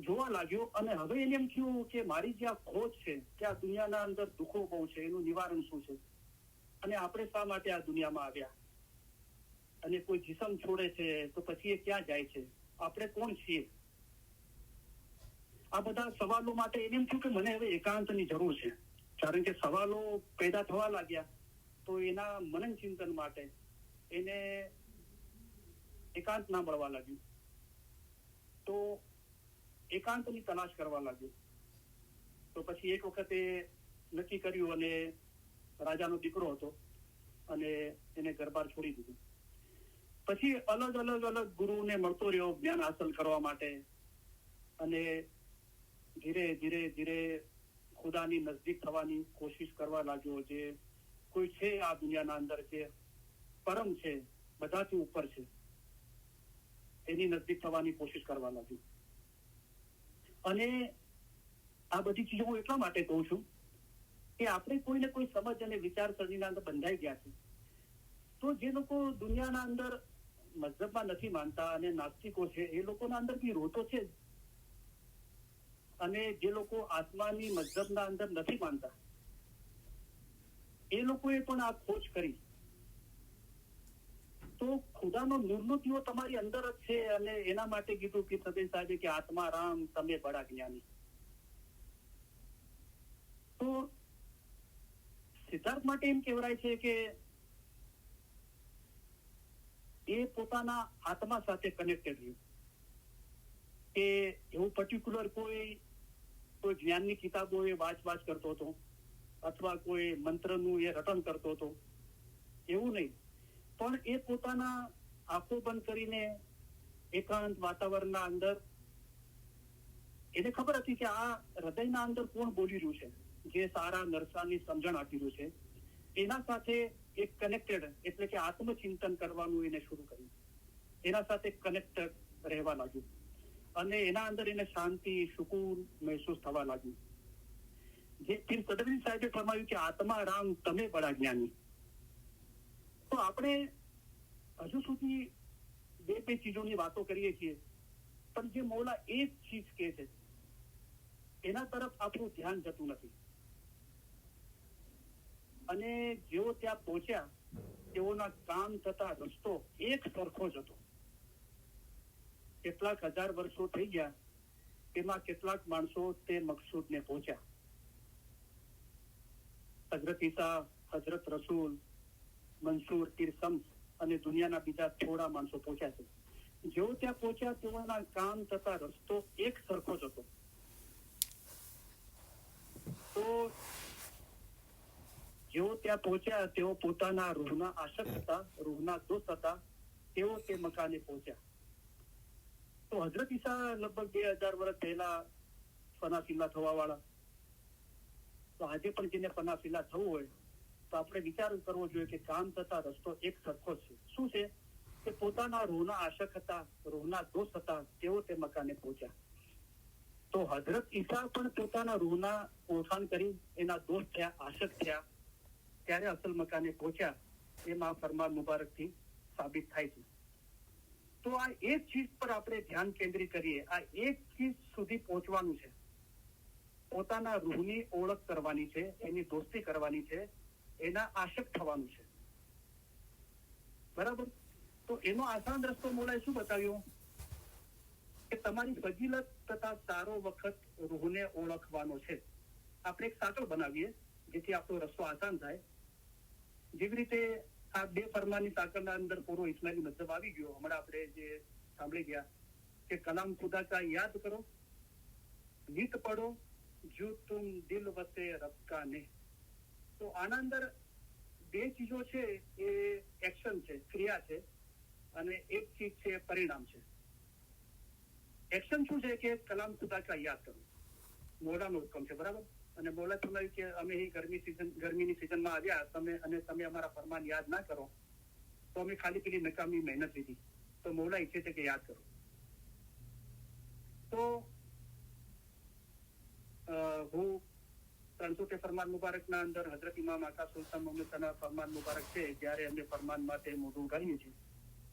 જોવા લાગ્યો, અને હવે એને એમ થયું કે મારી જે આ ખોજ છે કે આ દુનિયાના અંદર દુઃખો બહુ છે, એનું નિવારણ શું છે, અને આપણે શા માટે આ દુનિયામાં આવ્યા, અને કોઈ જીસમ છોડે છે તો પછી એ ક્યાં જાય છે, આપણે કોણ છીએ? આ બધા સવાલો માટે એને એમ થયું કે મને હવે એકાંતની જરૂર છે. કારણ કે સવાલો પેદા થવા લાગ્યા, તો એના મનન ચિંતન માટે એને એકાંત ના મળવા લાગ્યું. તો એકાંતની તલાશ કરવા લાગ્યો. તો પછી એક વખતે નક્કી કર્યું, અને રાજાનો દીકરો હતો, અને એને ઘરબાર છોડી દીધું. પછી અલગ ગુરુને મળતો રહ્યો જ્ઞાન હાંસલ કરવા માટે, અને ધીરે ધીરે ખુદાની નજદીક થવાની કોશિશ કરવા લાગ્યો. જે કોઈ છે આ દુનિયાના અંદર, જે પરમ છે, બધાથી ઉપર છે, એની નજદીક થવાની કોશિશ કરવા લાગ્યો. અને આ બધી ચીજો હું એટલા માટે કહું છું કે આપણે કોઈને કોઈ સમજ અને વિચારસરણીના અંદર બંધાઈ ગયા છે. તો જે લોકો દુનિયાના અંદર મતલબમાં નથી માનતા અને નાસ્તિકો છે, એ લોકોના અંદર બી રોતો છે જ. અને જે લોકો આત્માની મતલબના અંદર નથી માનતા, એ લોકોએ પણ આ ખોજ કરી. તો ખુદાનો નૂરનો દીવો તમારી અંદર જ છે, અને એના માટે કીધું કે સદે સાહેબે કે આત્મા રામ તમે બડા જ્ઞાની. તો સિદ્ધાર્થ માટે એમ કહેવાય છે કે એ પોતાના આત્મા સાથે કનેક્ટેડ રહ્યું. કે એવું પર્ટિક્યુલર કોઈ જ્ઞાનની કિતાબો એ વાંચ કરતો હતો, અથવા કોઈ મંત્રનું એ રટન કરતો હતો, એવું નહીં. પણ એ પોતાના આંખો બંધ કરીને એકાંત વાતાવરણના અંદર એને ખબર હતી કે આ હૃદયના અંદર કોણ બોલી રહ્યું છે, જે સારા નરસાની સમજણ આપી રહ્યું છે. એના સાથે એક કનેક્ટેડ, એટલે કે આત્મચિંતન કરવાનું એને શરૂ કર્યું. એના સાથે કનેક્ટેડ રહેવા લાગ્યું, અને એના અંદર એને શાંતિ, સુકૂન મહેસૂસ થવા લાગ્યું. જે પીર સદરી સાહેબે ફરમાવ્યું કે આત્મા રામ તમે બડા જ્ઞાની. તો આપણે હજુ સુધી બે ચીજોની વાતો કરીએ છીએ, પણ જે મૌલા એક ચીજ કહે છે એના તરફ આપણું ધ્યાન જતું નથી. અને જેઓ ત્યાં પહોંચ્યા તેઓના કામ થતા રસ્તો એક સરખો જ હતો. કેટલાક હજાર વર્ષો થઈ ગયા, તેમાં કેટલાક માણસો તે મકસૂદને પહોંચ્યા. હઝરત ઈસા, હઝરત રસૂલ, મંસૂર, પીર શમ્સ અને દુનિયાના બીજા થોડા માણસો પહોંચ્યા છે. જેઓ ત્યાં પહોંચ્યા તેઓના કામ તથા રસ્તો એક સરખો જ હતો. તો જેઓ ત્યાં પહોંચ્યા તેઓ પોતાના રૂહના આશક હતા, રૂહના દોસ્ત હતા, તેઓ તે મકાને પહોંચ્યા. તો હઝરત ઈસા લગભગ 2000 વર્ષ પહેલા ફનાફિલ્લા થવા વાળા. તો આજે પણ જેને ફનાફિલ્લા થવું હોય તો આપણે વિચાર કરવો જોઈએ કે કામ તથા રસ્તો એક સરખો છે. શું છે કે પોતાના પોતાના રૂહના આશક હતા, રૂહના દોસ્ત હતા, તેઓ તે મકાને પહોંચ્યા. તો હઝરત ઈસા પણ પોતાના રૂહના ઓળખાણ કરી એના દોસ્ત થયા, આશક થયા, ત્યારે અસલ મકાને પહોંચ્યા. એમાં ફરમાન મુબારકથી સાબિત થાય છે. તો આ એક ચીજ પર આપણે ધ્યાન કેન્દ્રિત કરીએ. આ એક ચીજ સુધી પહોંચવાનું છે. પોતાના રૂહની ઓળખ કરવાની છે, એની દોસ્તી કરવાની છે, એના આશક થવાનું છે. બરાબર? તો એનો આસાન રસ્તો મોલાએ શું બતાવ્યો? કે તમારી ફજીલત તથા સારો વખત રૂહને ઓળખવાનો છે. આપણે એક સાંકળ બનાવીએ જેથી આપણો રસ્તો આસાન થાય. જેવી રીતે આ બે ફરમાનની સાંકળના અંદર પૂરો ઇસ્માઇલી મતલબ આવી ગયો. હમણાં આપણે જે સાંભળી ગયા કે કલામ ખુદા કા યાદ કરો, નિત પડો, જો તુમ દિલ વસે રબ કા ને. તો આના અંદર બે ચીજો છે, એ એક્શન છે, ક્રિયા છે, અને એક ચીજ છે પરિણામ છે. એક્શન શું છે કે કલામ ખુદા કા યાદ કરો, મોલાનો હુકમ છે. બરાબર? અને મોલા સમજાવ્યું કે અમે અહીં ગરમીની સિઝનમાં આવ્યા, તમે અમારા ફરમાન યાદ ના કરો તો અમે ખાલી પેલી નકામી મહેનત લીધી. તો મોલા ઈચ્છે છે કે યાદ કરો. તો હું 300 ફરમાન મુબારકના અંદર હઝરત ઇમામ આકા સુલતાન મોહમ્મદના ફરમાન મુબારક છે, જ્યારે અમે ફરમાન માટે મોઢું ઉગાડીએ છીએ,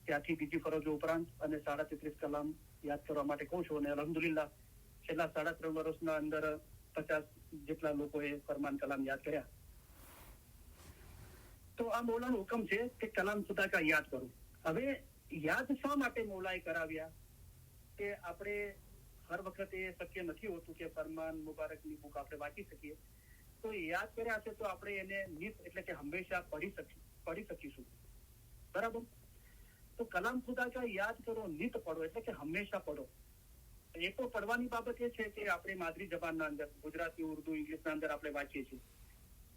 ત્યાંથી બીજી ફરજો ઉપરાંત અને 33 કલામ યાદ કરવા માટે કહું છું. અને અલહમદુલિલ્લાહ છેલ્લા 3.5 વર્ષના અંદર 50 જેટલા લોકોએ ફરમાન કલામ યાદ કર્યા. તો આ મૌલાનો હુકમ છે કે કલામ ખુદા કા યાદ કરું. હવે યાદ શા માટે મૌલાએ કરાવ્યા? કે આપણે હર વખત એ શક્ય નથી હોતું કે ફરમાન મુબારકની બુક આપણે વાંચી શકીએ. તો યાદ કર્યા છે તો આપણે એને નિત એટલે કે હંમેશા પઢી શકીશું. બરાબર? તો કલામ ખુદા કા યાદ કરો, નિત પઢો એટલે કે હંમેશા પઢો. એ તો પડવાની બાબત એ છે કે આપણે માદરી જબાનના અંદર ગુજરાતી, ઉર્દુ, ઇંગ્લિશના અંદર આપણે વાંચીએ છીએ.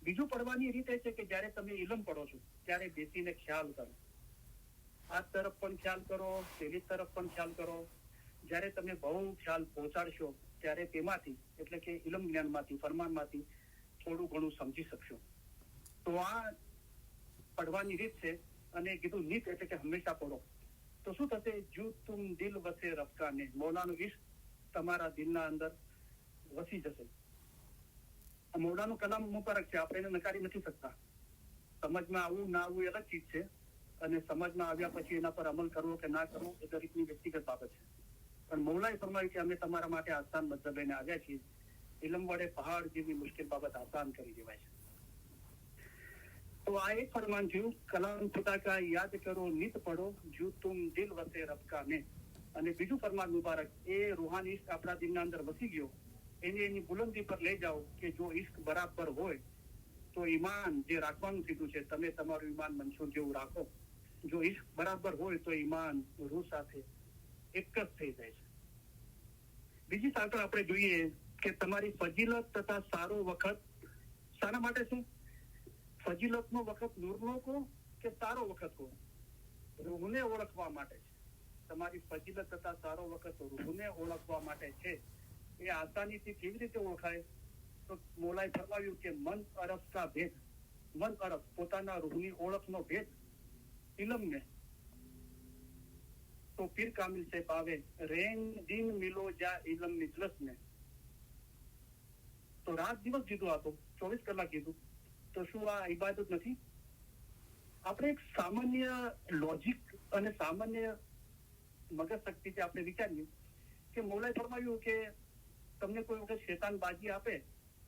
બીજું પડવાની રીત એ છે કે જ્યારે તમે ઇલમ પડો છો ત્યારે બેસીને ખ્યાલ કરો. આ તરફ પણ ખ્યાલ કરો, પેલી તરફ પણ ખ્યાલ કરો. જ્યારે તમે બહુ ખ્યાલ પહોંચાડશો ત્યારે તેમાંથી એટલે કે ઇલમ જ્ઞાનમાંથી, ફરમાનમાંથી થોડું ઘણું સમજી શકશો. તો આ પડવાની રીત છે. અને કીધું નિત એટલે કે હંમેશા પડો. તો શું થશે? જો તુમ દિલ વસે રબકા ને, મૌલાનો ઇશ્ક તમારા દિલના અંદર વસી જશે. મૌલાનું કલામ મુબારક છે, આપણે એને નકારી નથી શકતા. સમજમાં આવવું ના આવવું એ અલગ ચીજ છે, અને સમજમાં આવ્યા પછી એના પર અમલ કરવો કે ના કરવો એ દરેકની વ્યક્તિગત બાબત છે. પણ મૌલાએ ફરમાવ્યું કે અમે તમારા માટે આસાન મતલબ લઈને આવ્યા છીએ. ઇલમ વડે પહાડ જેવી મુશ્કેલ બાબત આસાન કરી દેવાય છે. તો આ એક ફરમાન થયું, કલામ ખુદા કા યાદ કરો, નિત પડો, જો તુમ દિલ વસે રબકા ને. અને બીજું ફરમાન મુબારક, એ રૂહાની ઇશ્ક આપણા દિલના અંદર વસી ગયો, એની બુલંદી પર લઈ જાઓ કે જો ઇશ્ક બરાબર હોય તો ઈમાન જે રાખવાનું કીધું છે, તમે તમારું ઈમાન મંસૂર જેવું રાખો. જો ઇશ્ક બરાબર હોય તો ઈમાન રૂહ સાથે એક જ થઈ જાય છે. બીજી સાંકળ આપણે જોઈએ કે તમારી ફજીલત તથા સારો વખત શાના માટે છે? ફજીલતનો વખત નૂરનો કહો કે સારો વખત કહો, રૂહને ઓળખવા માટે છે. તમારી ફજીલત તથા સારો વખત રૂહને ઓળખવા માટે છે. એ આસાનીથી કેવી રીતે ઓળખાય? તો મોલાએ ફરમાવ્યું કે મન અરફ કા ભેદ, મન અરફ પોતાના રૂહની ઓળખનો ભેદ, ઇલમને તો પીર કામિલ સે પાવે, રેન દિન મિલો જા ઇલમ નિજલસ ને. તો રાત દિવસ કીધું, આ તો 24 કલાક કીધું. તો શું આ ઇબાદત નથી? આપણે એક સામાન્ય લોજિક અને સામાન્ય મગજ શક્તિથી આપણે વિચારીએ કે મૌલાએ ફરમાવ્યું કે તમને કોઈ વખત શેતાન બાજી આપે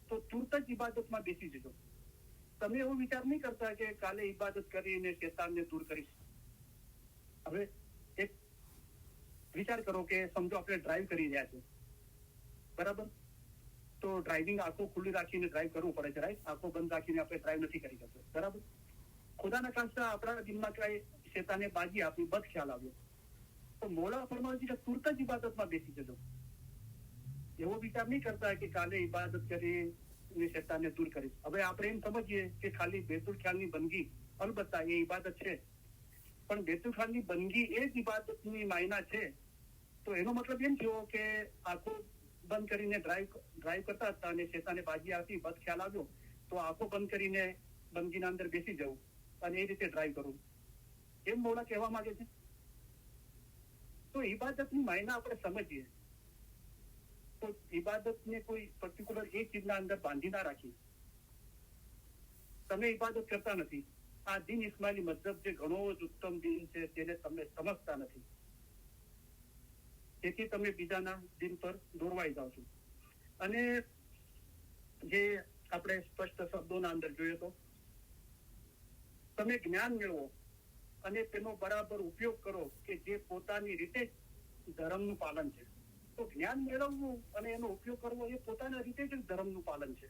તો તુરત જ ઇબાદતમાં બેસી જજો. તમે એવો વિચાર નહીં કરતા કે કાલે ઇબાદત કરીને શેતાનને દૂર કરીશ. હવે એક વિચાર કરો કે સમજો આપણે ડ્રાઈવ કરી રહ્યા છે, બરાબર? તો ડ્રાઇવિંગ આંખો ખુલ્લી રાખીને ડ્રાઈવ કરવું પડે છે, રાઈટ? આંખો બંધ રાખીને આપણે ડ્રાઈવ નથી કરી શકતા, બરાબર? ખુદાના ખાસ્તા આપણા દિલમાં કઈ શેતાને બાજી આપી, બદ ખ્યાલ આવ્યો તો મોલા ફરમાવે છે કે તુરત જ ઇબાદતમાં બેસી જજો. એવો વિચાર નહીં કરતા કે કાલે ઇબાદત કરીને શેતાનને દૂર કરીશ. હવે આપણે એમ સમજીએ કે ખાલી બેતુલ ખ્યાલની બંદગી, અલબત્તા એ ઇબાદત છે, પણ બેતુલ ખ્યાલની બંદગી એ જ ઇબાદતની માયના છે. તો એનો મતલબ એમ થયો કે આંખો બંધ કરીને ડ્રાઈવ કરતા હતા અને શેતાને બાજી આપી, બદ ખ્યાલ આવ્યો તો આંખો બંધ કરીને બંદગીના અંદર બેસી જવું અને એ રીતે ડ્રાઈવ કરવું. એમ મૌલા કહેવા માંગે છે. તો ઇબાદતની માયના આપણે સમજીએ તો ઇબાદતને કોઈ પર્ટિક્યુલર એક ચીજના અંદર બાંધી ના રાખીએ. તમે ઇબાદત કરતા નથી, આ દિન ઇસ્માઇલી મઝહબ જે ઘણો જ ઉત્તમ દિન છે તેને તમે સમજતા નથી, તેથી તમે બીજાના દિન પર દોરવાઈ જાઓ છો. અને જે આપણે સ્પષ્ટ શબ્દોના અંદર જોઈએ તો તમે જ્ઞાન મેળવો અને તેનો બરાબર ઉપયોગ કરો કે જે પોતાની રીતે ધર્મનું પાલન છે. તો જ્ઞાન મેળવવું અને એનો ઉપયોગ કરવો એ પોતાના રીતે જ ધર્મનું પાલન છે.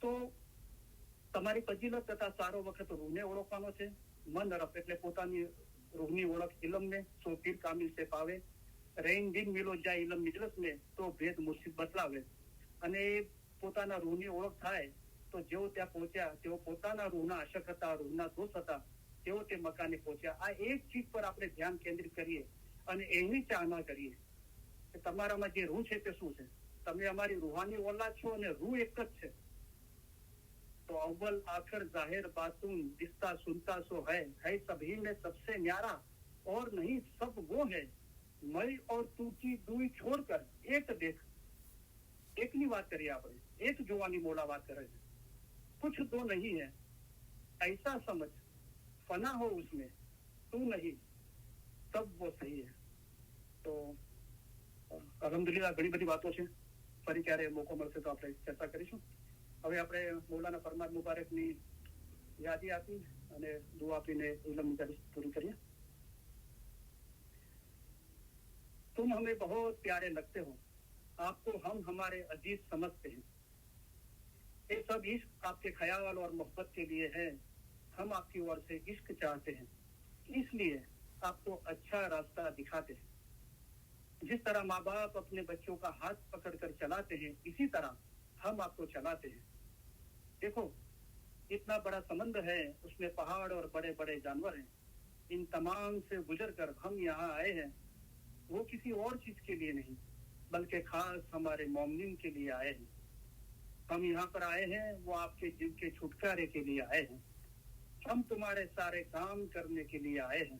તો તમારી ફજીલત તથા સારો વખત રૂહને ઓળખવાનો છે. મન રફ એટલે પોતાની રૂહની ઓળખ ઇલમને સો પીર કામિલ સે પાવે, રેન દિન મિલો જાય ઇલમ મિજલસ में તો ભેદ મુર્શિદ બતલાવે. અને પોતાના રૂહની ઓળખ થાય તો જેઓ ત્યાં પહોંચ્યા તેઓ પોતાના રૂહના આશક હતા, રૂહના દોષ હતા, તેઓ તે મકાને પહોંચ્યા. આ એક ચીજ પર આપણે ધ્યાન કેન્દ્રિત કરીએ અને એની ચાહના કરીએ કે તમારામાં જે રૂહ છે તે શું છે. તમે અમારી રૂહાની ઓલાદ છો અને રૂહ એક જ છે. तो अव्वल आखिर जाहिर बातून दिखता सुनता सो है सभी में सबसे न्यारा और नहीं सब वो है मैं और तू की दूरी छोड़कर एक देख. એકની વાત કરીએ આપણે, એક જોવાની મોલા વાત કરે છે. कुछ तो नहीं है ऐसा समझ फना हो उसमें तू नहीं सब वो सही है. તો અલ્હમ્દુલિલ્લાહ ઘણી બધી વાતો છે, ફરી ક્યારે મોકો મળશે તો આપણે ચર્ચા કરીશું. હવે આપણે મૌલાના ફરમાદ મુબારકની યાદી આપી અને દુઆ આપીને ઇલ્મ મજાલિસ પૂરી કરીએ. तुम हमें बहुत प्यारे लगते हो, आपको हम हमारे अजीज समझते हैं. ये सब इश्क आपके ख्याल और मोहब्बत के लिए है. हम आपकी ओर से इश्क चाहते हैं, इसलिए आपको अच्छा रास्ता दिखाते हैं. जिस तरह माँ बाप अपने बच्चों का हाथ पकड़कर चलाते हैं, इसी तरह हम आपको चलाते हैं. देखो इतना बड़ा समंदर है, उसमें पहाड़ और बड़े बड़े जानवर हैं. इन तमाम से गुजर कर हम यहाँ आए हैं. वो किसी और चीज के लिए नहीं बल्कि खास हमारे मोमिन के लिए आए हैं. हम यहाँ पर आए हैं वो आपके जीव के छुटकारे के लिए आए हैं. हम तुम्हारे सारे काम करने के लिए आए हैं.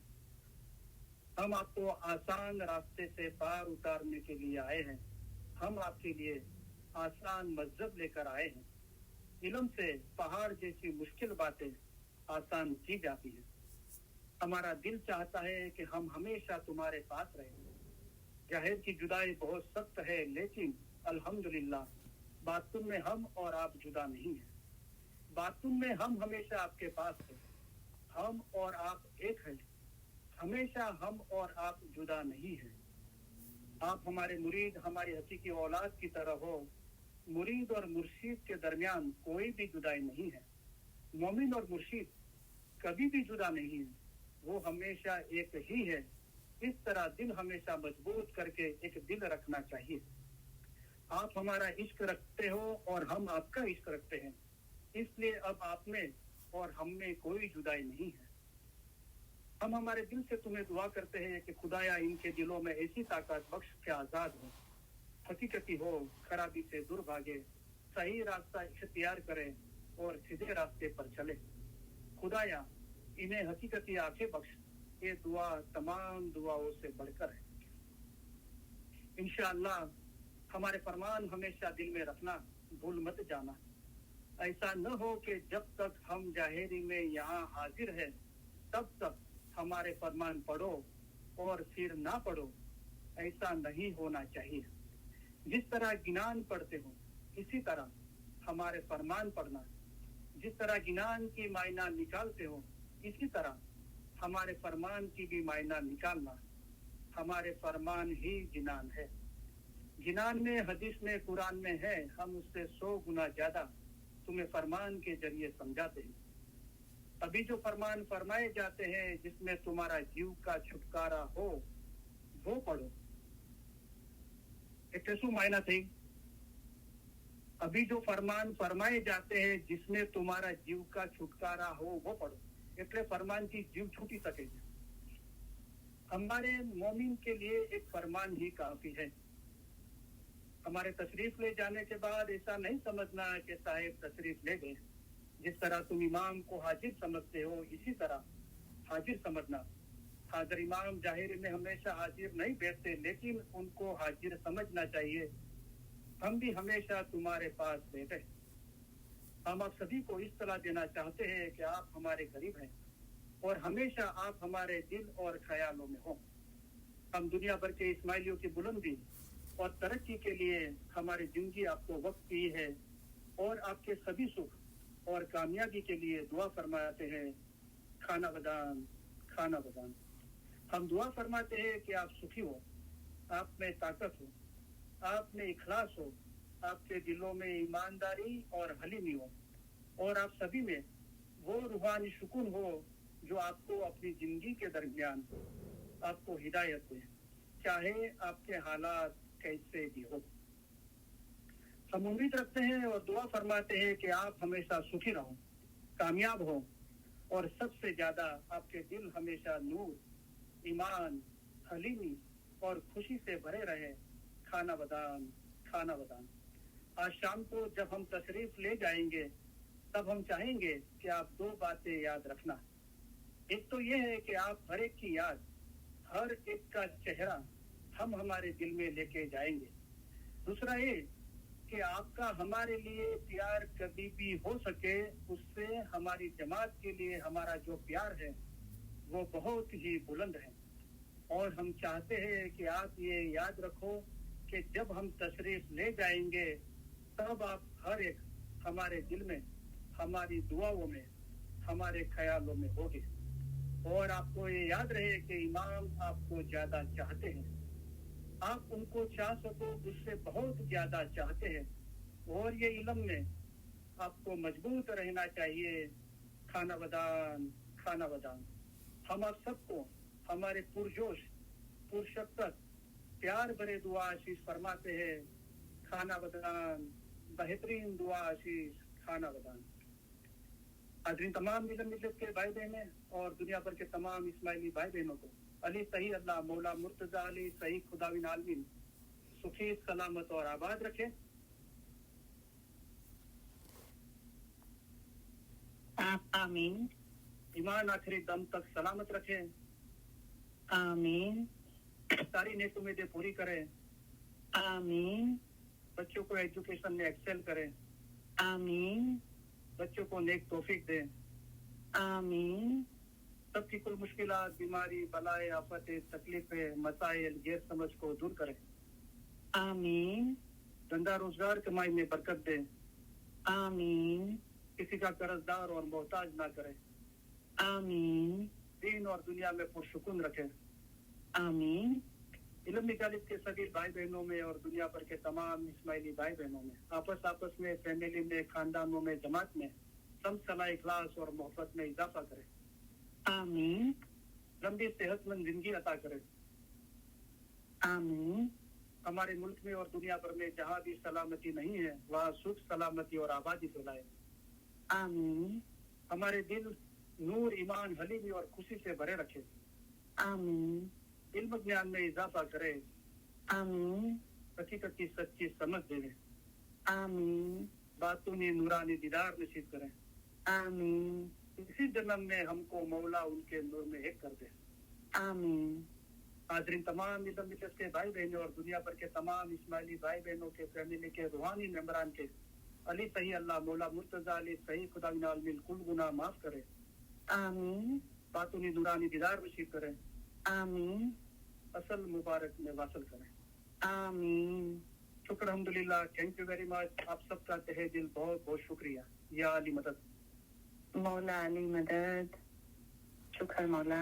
हम आपको आसान रास्ते से पार उतारने के लिए आए हैं. हम आपके लिए आसान मजहब लेकर आए हैं. इल्म से पहाड़ जैसी मुश्किल बातें आसान की जाती है. हमारा दिल चाहता है कि हम हमेशा तुम्हारे पास रहें. जाहिर की जुदाई बहुत सख्त है, लेकिन अल्हम्दुलिल्लाह बातुन में हम और आप जुदा नहीं हैं. बातुन में हम हमेशा आपके पास हैं. हम और आप एक हैं. हमेशा हम और आप जुदा नहीं हैं. आप हमारे मुरीद, हमारी हकीकी औलाद की तरह हो. मुरीद और मुर्शीद के दरमियान कोई भी जुदाई नहीं है. मोमिन और मुर्शीद कभी भी जुदा नहीं है, वो हमेशा एक ही है. इस तरह दिल हमेशा मजबूत करके एक दिल रखना चाहिए. आप हमारा इश्क रखते हो और हम आपका इश्क रखते हैं, इसलिए अब आप में और हम में कोई जुदाई नहीं है. हम हमारे दिल से तुम्हें दुआ करते हैं कि खुदाया इनके दिलों में ऐसी ताकत बख्श के आजाद हो, हकीकती हो, खराबी से दूर भागे, सही रास्ता इख्तियार करें और सीधे रास्ते पर चले. खुदाया इन्हें हकीकती आंखें बख्श. ये दुआ तमाम दुआओं से बढ़कर है. इंशाअल्लाह हमारे फरमान हमेशा दिल में रखना, भूल मत जाना. ऐसा न हो कि जब तक हम जाहिरी में यहाँ हाजिर है तब तक हमारे फरमान पढ़ो और फिर ना पढ़ो. ऐसा नहीं होना चाहिए. जिस तरह गिनान पढ़ते हो इसी तरह हमारे फरमान पढ़ना. जिस तरह गिनान की मायना निकालते हो इसी तरह हमारे फरमान की भी मायना निकालना. हमारे फरमान ही गिनान है. गिनान में, हदीस में, कुरान में है. हम उससे 100 गुना ज्यादा तुम्हें फरमान के जरिए समझाते हैं. अभी जो फरमान फरमाए जाते हैं जिसमें तुम्हारा जीव का छुटकारा हो वो पढ़ो. એટલે શું માયના થઈ? अभी जो फरमान फरमाए जाते हैं जिसमें तुम्हारा जीव का छुटकारा हो वो पढ़ो. એટલે फरमान की जीव छूटी सके. हमारे मोमिन के लिए एक फरमान ही काफी है. हमारे तशरीफ ले जाने के बाद ऐसा नहीं समझना कि साहिब तशरीफ ले गए. जिस तरह तुम इमाम को हाजिर समझते हो इसी तरह हाजिर समझना. हाजिर इमाम जाहिर में हमेशा हाजिर नहीं बैठते, लेकिन उनको हाजिर समझना चाहिए। हम भी हमेशा तुम्हारे पास बैठे। हम आप सभी को इस सलाह देना चाहते हैं कि आप हमारे करीब हैं और हमेशा आप हमारे दिल और ख्यालों में हो। हम दुनिया भर के इस्माइलियों की बुलंदी और तरक्की के लिए हमारी जिंदगी आपको वक्त की है और आपके सभी सुख और कामयाबी के लिए दुआ फरमाते हैं। खाना बदान, खाना बदान। हम दुआ फरमाते हैं कि आप सुखी हो, आप में ताकत हो, आप में इखलास हो, आपके दिलों में ईमानदारी और हलीमी हो और आप सभी में वो रूहानी सुकून हो जो आपको अपनी जिंदगी के दरमियान आपको हिदायत दे, चाहे आपके हालात कैसे भी हो। हम उम्मीद रखते हैं और दुआ फरमाते हैं कि आप हमेशा सुखी रहो, कामयाब हो और सबसे ज्यादा आपके दिल हमेशा नूर, ईमान, हलीमी और खुशी से भरे रहे। खाना बदान, खाना बदान। आज शाम को जब हम तशरीफ ले जाएंगे तब हम चाहेंगे कि आप दो बातें याद रखना। एक तो ये है कि आप हर एक की याद, हर एक का चेहरा हम हमारे दिल में लेके जाएंगे। दूसरा ये कि आपका हमारे लिए प्यार कभी भी हो सके, उससे हमारी जमात के लिए हमारा जो प्यार है वो बहुत ही बुलंद है। और हम चाहते हैं कि आप ये याद रखो कि जब हम तशरीफ ले जाएंगे तब आप हर एक हमारे दिल में, हमारी दुआओं में, हमारे ख्यालों में होगे। और आपको ये याद रहे कि इमाम आपको ज्यादा चाहते हैं, आप उनको चाह सको उससे बहुत ज्यादा चाहते हैं और ये इल्म में आपको मजबूत रहना चाहिए। खाना बदान, खाना बदान। हम आप सबको हमारे पुरजोश, पुरशक्कत, प्यार भरे दुआ आशीष फरमाते हैं। खाना बदान, बेहतरीन दुआ आशीष, खाना बदान। हाज़रीन तमाम मिलत के भाई बहनें और दुनिया भर के तमाम इस्माइली भाई बहनों को अली सही अल्लाह मौला मुर्तजा अली सही खुदाविन आलमीन सुखी सलामत और आबाद रखे। आमीन, ईमान आखिरी दम तक सलामत रखे। आमीन, सारी नेक उम्मीदें पूरी करें। आमीन, बच्चों को एजुकेशन में एक्सेल करें। आमीन, बच्चों को नेक तौफीक दें। आमीन, सबकी कुल मुश्किलात, बीमारी, बलाएं, आफतें, तकलीफें, मसाइल, गैर समझ को दूर करें। आमीन, धंधा रोजगार कमाई में बरकत दें। आमीन, किसी का कर्जदार और मोहताज ना करें। आमीन, दीन और दुनिया में पुरसुकून रखें। आमीन, इल्म निकालित के सभी भाई बहनों में और दुनिया भर के तमाम इस्माइली भाई बहनों में आपस में, फैमिली में, खानदानों में, जमात में सम सलाह, इखलास और मोहब्बत में इजाफा करें। आमीन, लंबी सेहतमंद जिंदगी अता करें। आमीन, हमारे मुल्क में और दुनिया भर में जहाँ भी सलामती नहीं है वहाँ सुख, सलामती और आबादी फैलाए। आमीन, हमारे दिल नूर, ईमान, हलीमी और खुशी से भरे रखे। आमीन, इल्म ज्ञान में इजाफा करे। आमीन, हकीकत की सच्ची समझ दे। आमीन, बातूनी नूरानी दीदार नसीब करें। आमीन, इसी जन्म में हमको मौला उनके नूर में एक कर दे। आमीन। हाज़रीन तमाम इल्म मिलत के भाई बहनों और दुनिया भर के तमाम इस्माइली भाई बहनों के फैमिली के रूहानी मेंबरान के अली सही अल्लाह मौला मुर्तजा अली सही खुदाविन आलमीन कुल गुनाह माफ करे। आमीन, बातूनी नूरानी दीदार नसीब करें। आमीन, असल मुबारक में वासल करें। आमीन। शुक्र अल्हम्दुलिल्लाह, थैंक यू वेरी मच। आप सबका तहे दिल बहुत बहुत शुक्रिया। या अली मदद, मौला अली मदद। शुक्र मौला।